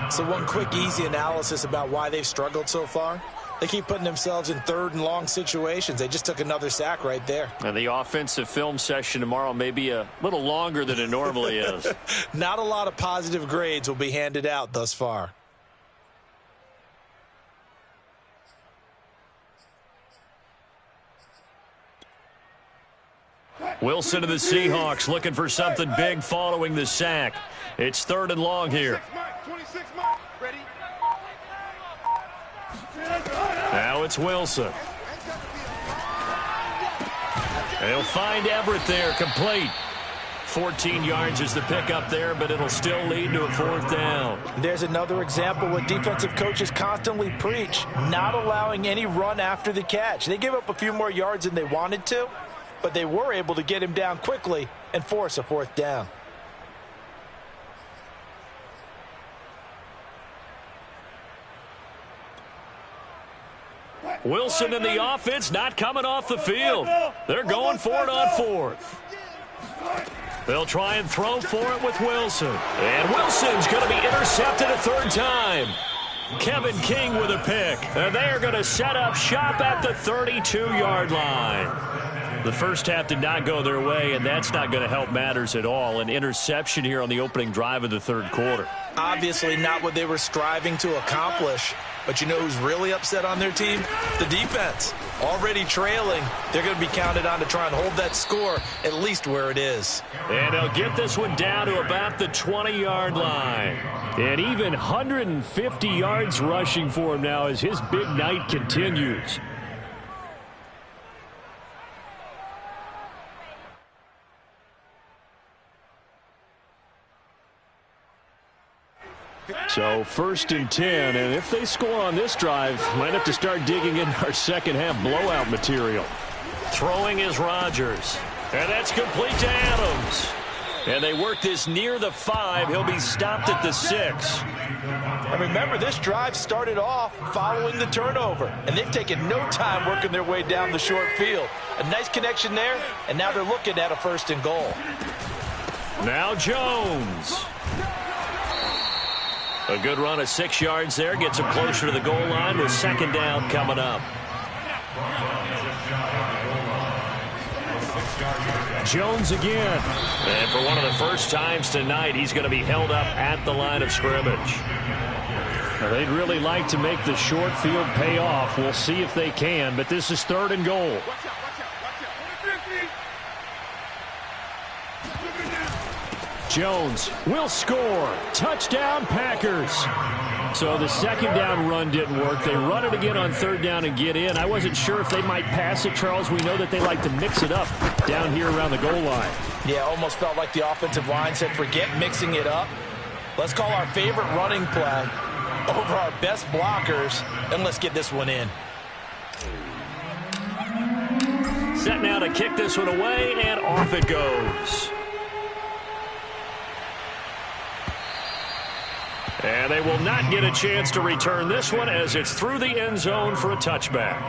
So one quick, easy analysis about why they've struggled so far. They keep putting themselves in 3rd and long situations. They just took another sack right there. And the offensive film session tomorrow may be a little longer than it normally is. Not a lot of positive grades will be handed out thus far. Wilson of the Seahawks looking for something big following the sack. It's 3rd and long here. 26 Mike. Ready? Now it's Wilson. They'll find Everett there, complete. 14 yards is the pickup there, but it'll still lead to a 4th down. There's another example what defensive coaches constantly preach, not allowing any run after the catch. They gave up a few more yards than they wanted to, but they were able to get him down quickly and force a 4th down. Wilson and the offense not coming off the field. They're going for it on 4th. They'll try and throw for it with Wilson. And Wilson's going to be intercepted a 3rd time. Kevin King with a pick. And they are going to set up shop at the 32-yard line. The first half did not go their way, and that's not going to help matters at all. An interception here on the opening drive of the third quarter. Obviously not what they were striving to accomplish. But you know who's really upset on their team? The defense. Already trailing. They're going to be counted on to try and hold that score at least where it is. And they'll get this one down to about the 20-yard line. And even 150 yards rushing for him now as his big night continues. So 1st and 10, and if they score on this drive, might have to start digging in our second half blowout material. Throwing is Rodgers, and that's complete to Adams. And they work this near the 5. He'll be stopped at the 6. And remember, this drive started off following the turnover, and they've taken no time working their way down the short field. A nice connection there, and now they're looking at a 1st and goal. Now Jones. A good run of 6 yards there. Gets him closer to the goal line with 2nd down coming up. Jones again. And for one of the first times tonight, he's going to be held up at the line of scrimmage. They'd really like to make the short field pay off. We'll see if they can, but this is 3rd and goal. Jones will score. Touchdown, Packers. So the 2nd down run didn't work. They run it again on 3rd down and get in. I wasn't sure if they might pass it, Charles. We know that they like to mix it up down here around the goal line. Yeah, almost felt like the offensive line said, forget mixing it up. Let's call our favorite running play over our best blockers, and let's get this one in. Set now to kick this one away, and off it goes. And they will not get a chance to return this one as it's through the end zone for a touchback.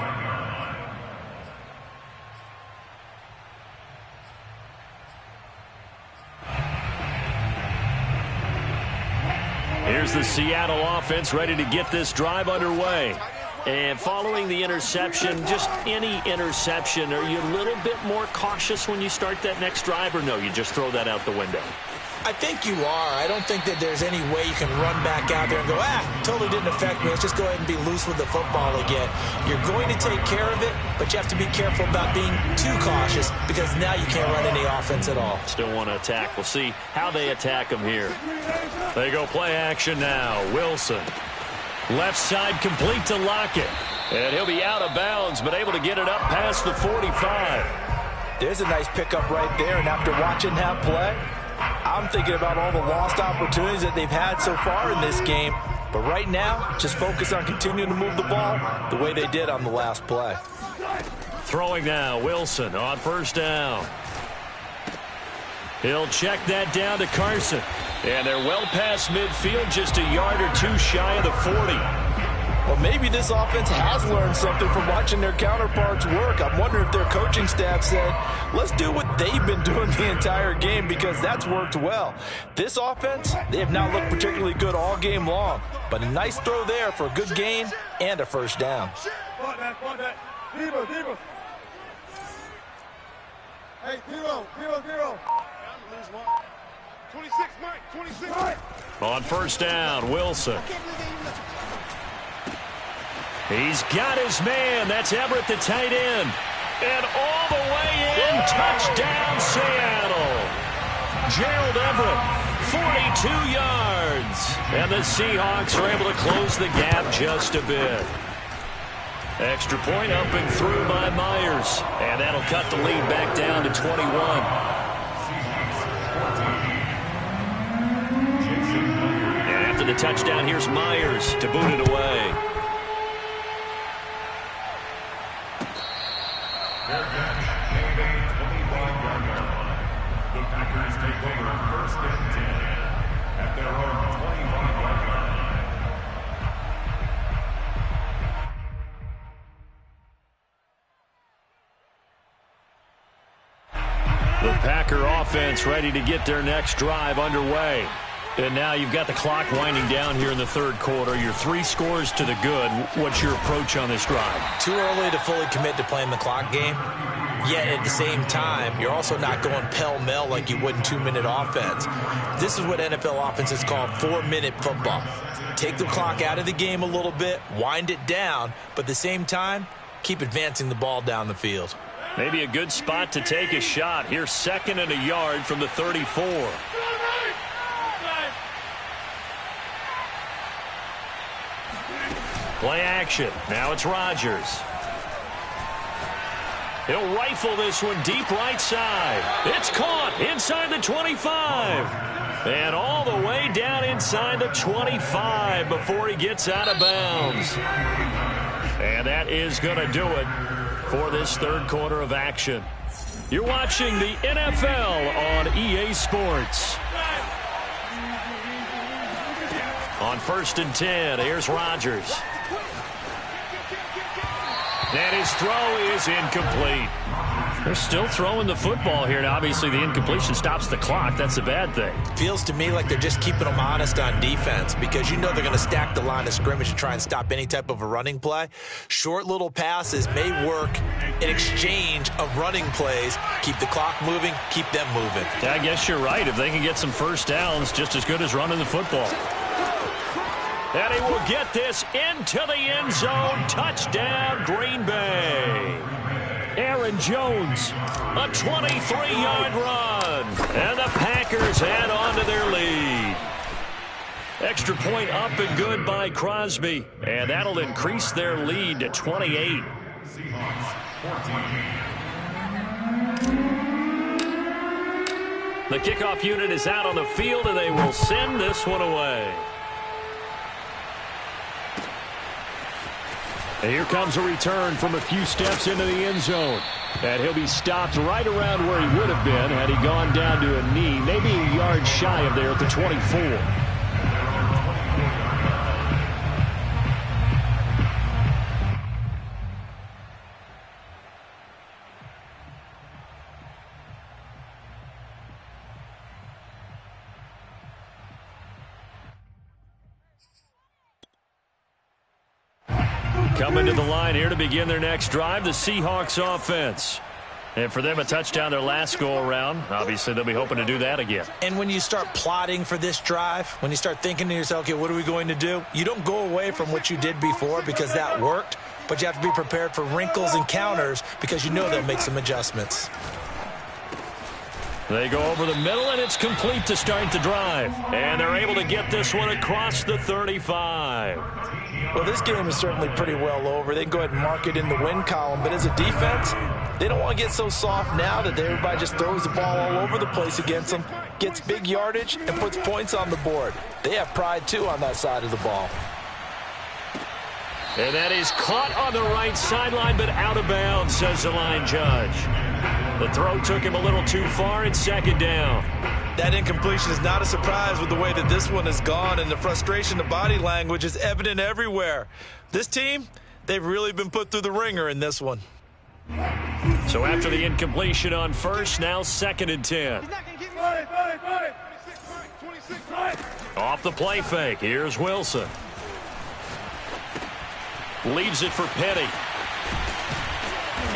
Here's the Seattle offense ready to get this drive underway. And following the interception, just any interception, are you a little bit more cautious when you start that next drive, or no, you just throw that out the window? I think you are. I don't think that there's any way you can run back out there and go, totally didn't affect me. Let's just go ahead and be loose with the football again. You're going to take care of it, but you have to be careful about being too cautious because now you can't run any offense at all. Still want to attack. We'll see how they attack him here. They go play action now. Wilson. Left side complete to Lockett. And he'll be out of bounds, but able to get it up past the 45. There's a nice pickup right there, and after watching that play, I'm thinking about all the lost opportunities that they've had so far in this game. But right now, just focus on continuing to move the ball the way they did on the last play. Throwing now, Wilson on 1st down. He'll check that down to Carson. And they're well past midfield, just a yard or 2 shy of the 40. Well, maybe this offense has learned something from watching their counterparts work. I'm wondering if their coaching staff said, let's do what they've been doing the entire game because that's worked well. This offense, they have not looked particularly good all game long. But a nice throw there for a good gain and a 1st down. Hey, zero. 26, Mike, 26. On 1st down, Wilson. He's got his man. That's Everett, the tight end. And all the way in, touchdown Seattle. Gerald Everett, 42 yards. And the Seahawks are able to close the gap just a bit. Extra point up and through by Myers. And that'll cut the lead back down to 21. And after the touchdown, here's Myers to boot it away. Fair catch, and a 25-yard line. The Packers take over 1st and 10 at their own 25-yard line. The Packer offense ready to get their next drive underway. And now you've got the clock winding down here in the 3rd quarter. You're 3 scores to the good. What's your approach on this drive? Too early to fully commit to playing the clock game. Yet at the same time, you're also not going pell-mell like you would in 2-minute offense. This is what NFL offenses call 4-minute football. Take the clock out of the game a little bit, wind it down, but at the same time, keep advancing the ball down the field. Maybe a good spot to take a shot. Here's 2nd and a yard from the 34. Play action. Now it's Rodgers. He'll rifle this one deep right side. It's caught inside the 25. And all the way down inside the 25 before he gets out of bounds. And that is going to do it for this third quarter of action. You're watching the NFL on EA Sports. On 1st and 10, here's Rodgers. And his throw is incomplete. They're still throwing the football here. Now, obviously, the incompletion stops the clock. That's a bad thing. Feels to me like they're just keeping them honest on defense because you know they're going to stack the line of scrimmage and try and stop any type of a running play. Short little passes may work in exchange of running plays. Keep the clock moving, keep them moving. Yeah, I guess you're right. If they can get some first downs, just as good as running the football. And he will get this into the end zone. Touchdown, Green Bay. Aaron Jones, a 23-yard run. And the Packers add on to their lead. Extra point up and good by Crosby. And that'll increase their lead to 28. The kickoff unit is out on the field, and they will send this one away. And here comes a return from a few steps into the end zone. And he'll be stopped right around where he would have been had he gone down to a knee, maybe a yard shy of there at the 24. Coming to the line here to begin their next drive, the Seahawks offense. And for them, a touchdown their last go-around. Obviously, they'll be hoping to do that again. And when you start plotting for this drive, when you start thinking to yourself, okay, what are we going to do? You don't go away from what you did before because that worked, but you have to be prepared for wrinkles and counters because you know they'll make some adjustments. They go over the middle, and it's complete to start the drive. And they're able to get this one across the 35. Well, this game is certainly pretty well over. They can go ahead and mark it in the win column. But as a defense, they don't want to get so soft now that everybody just throws the ball all over the place against them, gets big yardage, and puts points on the board. They have pride, too, on that side of the ball. And that is caught on the right sideline, but out of bounds, says the line judge. The throw took him a little too far. It's 2nd down. That incompletion is not a surprise with the way that this one has gone, and the frustration, the body language is evident everywhere. This team, they've really been put through the ringer in this one. So after the incompletion on first, now 2nd and 10. Off the play fake, here's Wilson. Leaves it for Petty.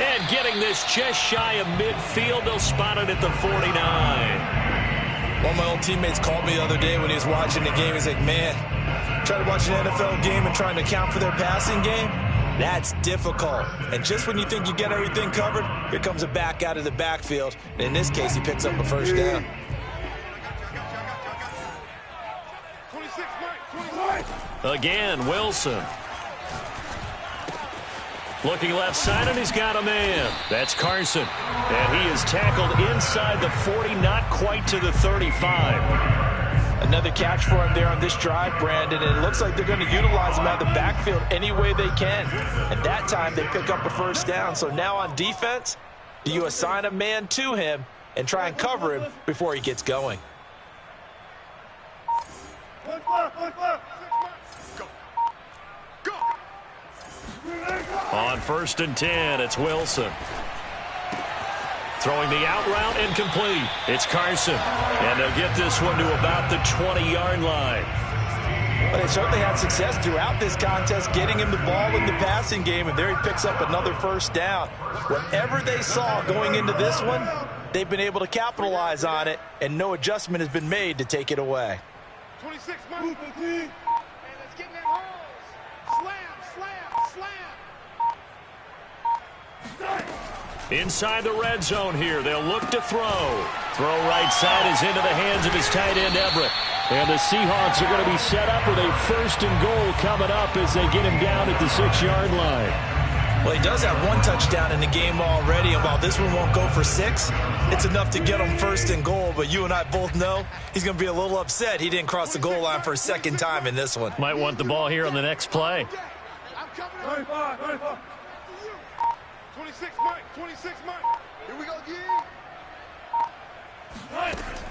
And getting this just shy of midfield, they'll spot it at the 49. One of my old teammates called me the other day when he was watching the game. He's like, man, trying to watch an NFL game and trying to account for their passing game, that's difficult. And just when you think you get everything covered, here comes a back out of the backfield. And in this case, he picks up a first down. Again, Wilson. Looking left side, and he's got a man. That's Carson. And he is tackled inside the 40, not quite to the 35. Another catch for him there on this drive, Brandon, and it looks like they're going to utilize him out of the backfield any way they can. And that time, they pick up a first down. So now on defense, do you assign a man to him and try and cover him before he gets going? On 1st and 10, it's Wilson. Throwing the out route incomplete. It's Carson. And they'll get this one to about the 20-yard line. But they certainly had success throughout this contest, getting him the ball in the passing game, and there he picks up another first down. Whatever they saw going into this one, they've been able to capitalize on it, and no adjustment has been made to take it away. 26 months. Hey, let's get in that holes. Slam. Inside the red zone here, they'll look to throw. Throw right side is into the hands of his tight end, Everett. And the Seahawks are going to be set up with a 1st and goal coming up as they get him down at the 6-yard line. Well, he does have 1 touchdown in the game already, and while this one won't go for 6, it's enough to get him 1st and goal. But you and I both know he's going to be a little upset he didn't cross the goal line for a 2nd time in this one. Might want the ball here on the next play. I'm coming. 26 Mike. Here we go, G.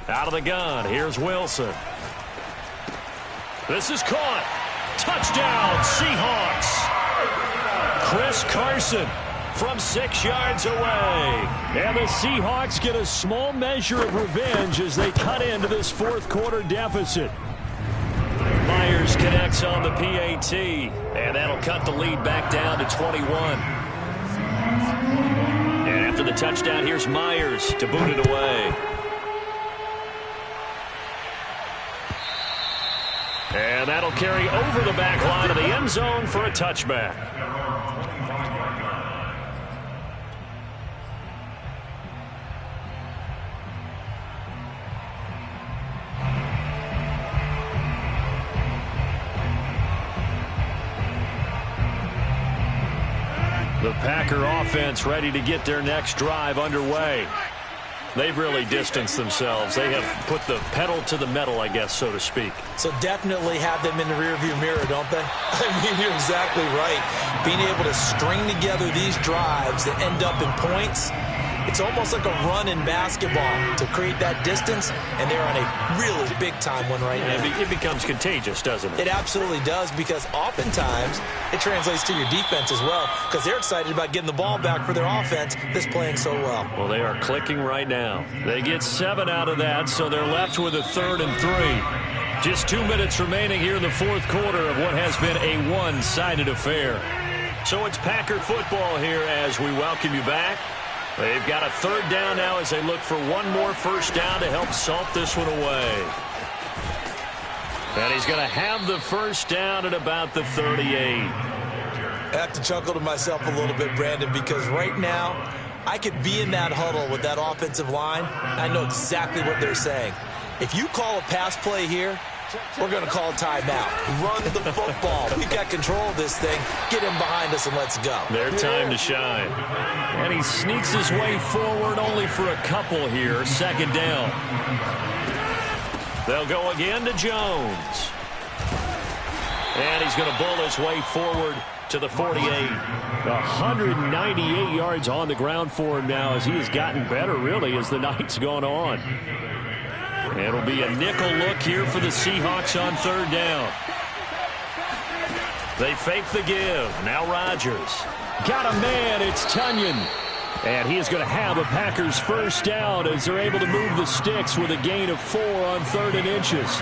Out of the gun, here's Wilson. This is caught. Touchdown, Seahawks. Chris Carson from 6 yards away. And the Seahawks get a small measure of revenge as they cut into this 4th quarter deficit. Myers connects on the PAT, and that'll cut the lead back down to 21. And after the touchdown, here's Myers to boot it away. And that'll carry over the back line of the end zone for a touchback. The Packer offense ready to get their next drive underway. They've really distanced themselves. They have put the pedal to the metal, I guess, so to speak. So definitely have them in the rearview mirror, don't they? I mean, you're exactly right. Being able to string together these drives that end up in points, it's almost like a run in basketball to create that distance, and they're on a really big-time one right now. It becomes contagious, doesn't it? It absolutely does, because oftentimes it translates to your defense as well, because they're excited about getting the ball back for their offense that's playing so well. Well, they are clicking right now. They get 7 out of that, so they're left with a 3rd and 3. Just 2 minutes remaining here in the 4th quarter of what has been a one-sided affair. So it's Packer football here as we welcome you back. They've got a 3rd down now as they look for one more first down to help salt this one away. And he's going to have the first down at about the 38. I have to chuckle to myself a little bit, Brandon, because right now I could be in that huddle with that offensive line. I know exactly what they're saying. If you call a pass play here, we're going to call timeout. Run the football. We've got control of this thing. Get him behind us and let's go. Their time to shine. And he sneaks his way forward only for a couple here. 2nd down. They'll go again to Jones. And he's going to bull his way forward to the 48. 198 yards on the ground for him now as he has gotten better, really, as the night's gone on. It'll be a nickel look here for the Seahawks on 3rd down. They fake the give. Now Rodgers. Got a man. It's Tunyon. And he is going to have a Packers first down as they're able to move the sticks with a gain of 4 on 3rd and inches.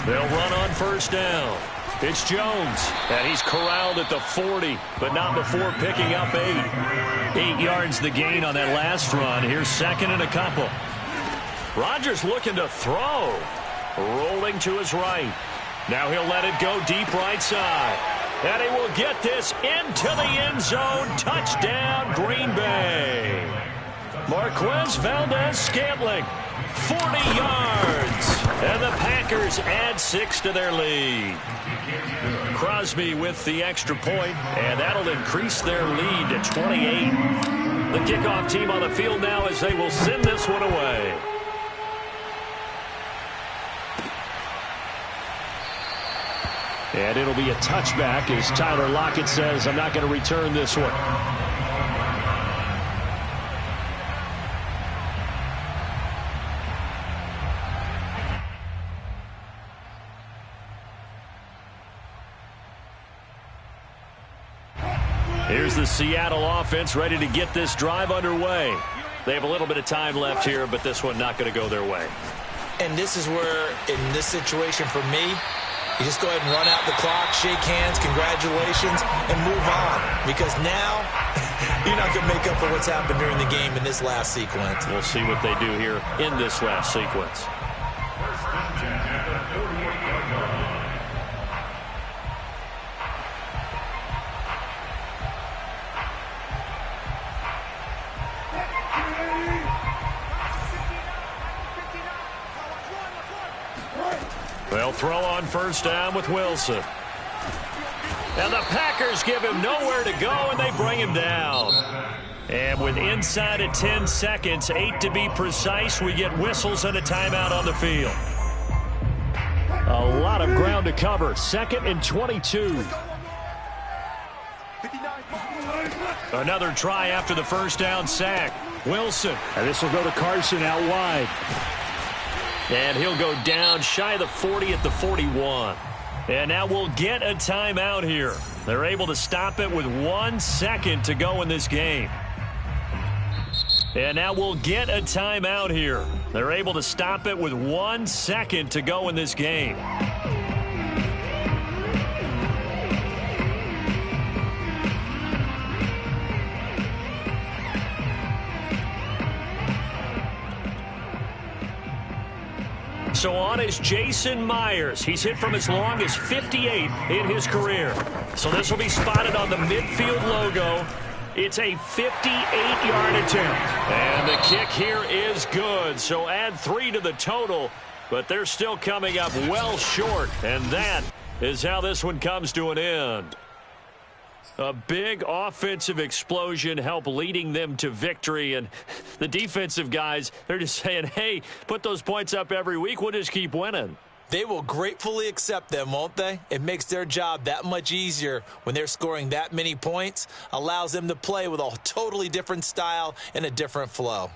They'll run on first down. It's Jones. And he's corralled at the 40, but not before picking up 8. 8 yards the gain on that last run. Here's 2nd and a couple. Rodgers looking to throw. Rolling to his right. Now he'll let it go deep right side. And he will get this into the end zone. Touchdown, Green Bay. Marquez Valdez-Scantling, 40 yards. And the Packers add 6 to their lead. Crosby with the extra point, and that'll increase their lead to 28. The kickoff team on the field now as they will send this one away. And it'll be a touchback as Tyler Lockett says, I'm not going to return this one. Here's the Seattle offense ready to get this drive underway. They have a little bit of time left here, but this one not going to go their way. And this is where, in this situation for me, you just go ahead and run out the clock, shake hands, congratulations, and move on. Because now, you're not going to make up for what's happened during the game in this last sequence. We'll see what they do here in this last sequence. They'll throw on first down with Wilson. And the Packers give him nowhere to go, and they bring him down. And with inside of 10 seconds, 8 to be precise, we get whistles and a timeout on the field. A lot of ground to cover. 2nd and 22. Another try after the first down sack. Wilson. And this will go to Carson out wide. And he'll go down shy of the 40 at the 41. And now we'll get a timeout here. They're able to stop it with 1 second to go in this game. And now we'll get a timeout here. They're able to stop it with 1 second to go in this game. So on is Jason Myers. He's hit from as long as 58 in his career. So this will be spotted on the midfield logo. It's a 58-yard attempt. And the kick here is good. So add 3 to the total. But they're still coming up well short. And that is how this one comes to an end. A big offensive explosion helped leading them to victory. And the defensive guys, they're just saying, hey, put those points up every week. We'll just keep winning. They will gratefully accept them, won't they? It makes their job that much easier when they're scoring that many points. Allows them to play with a totally different style and a different flow.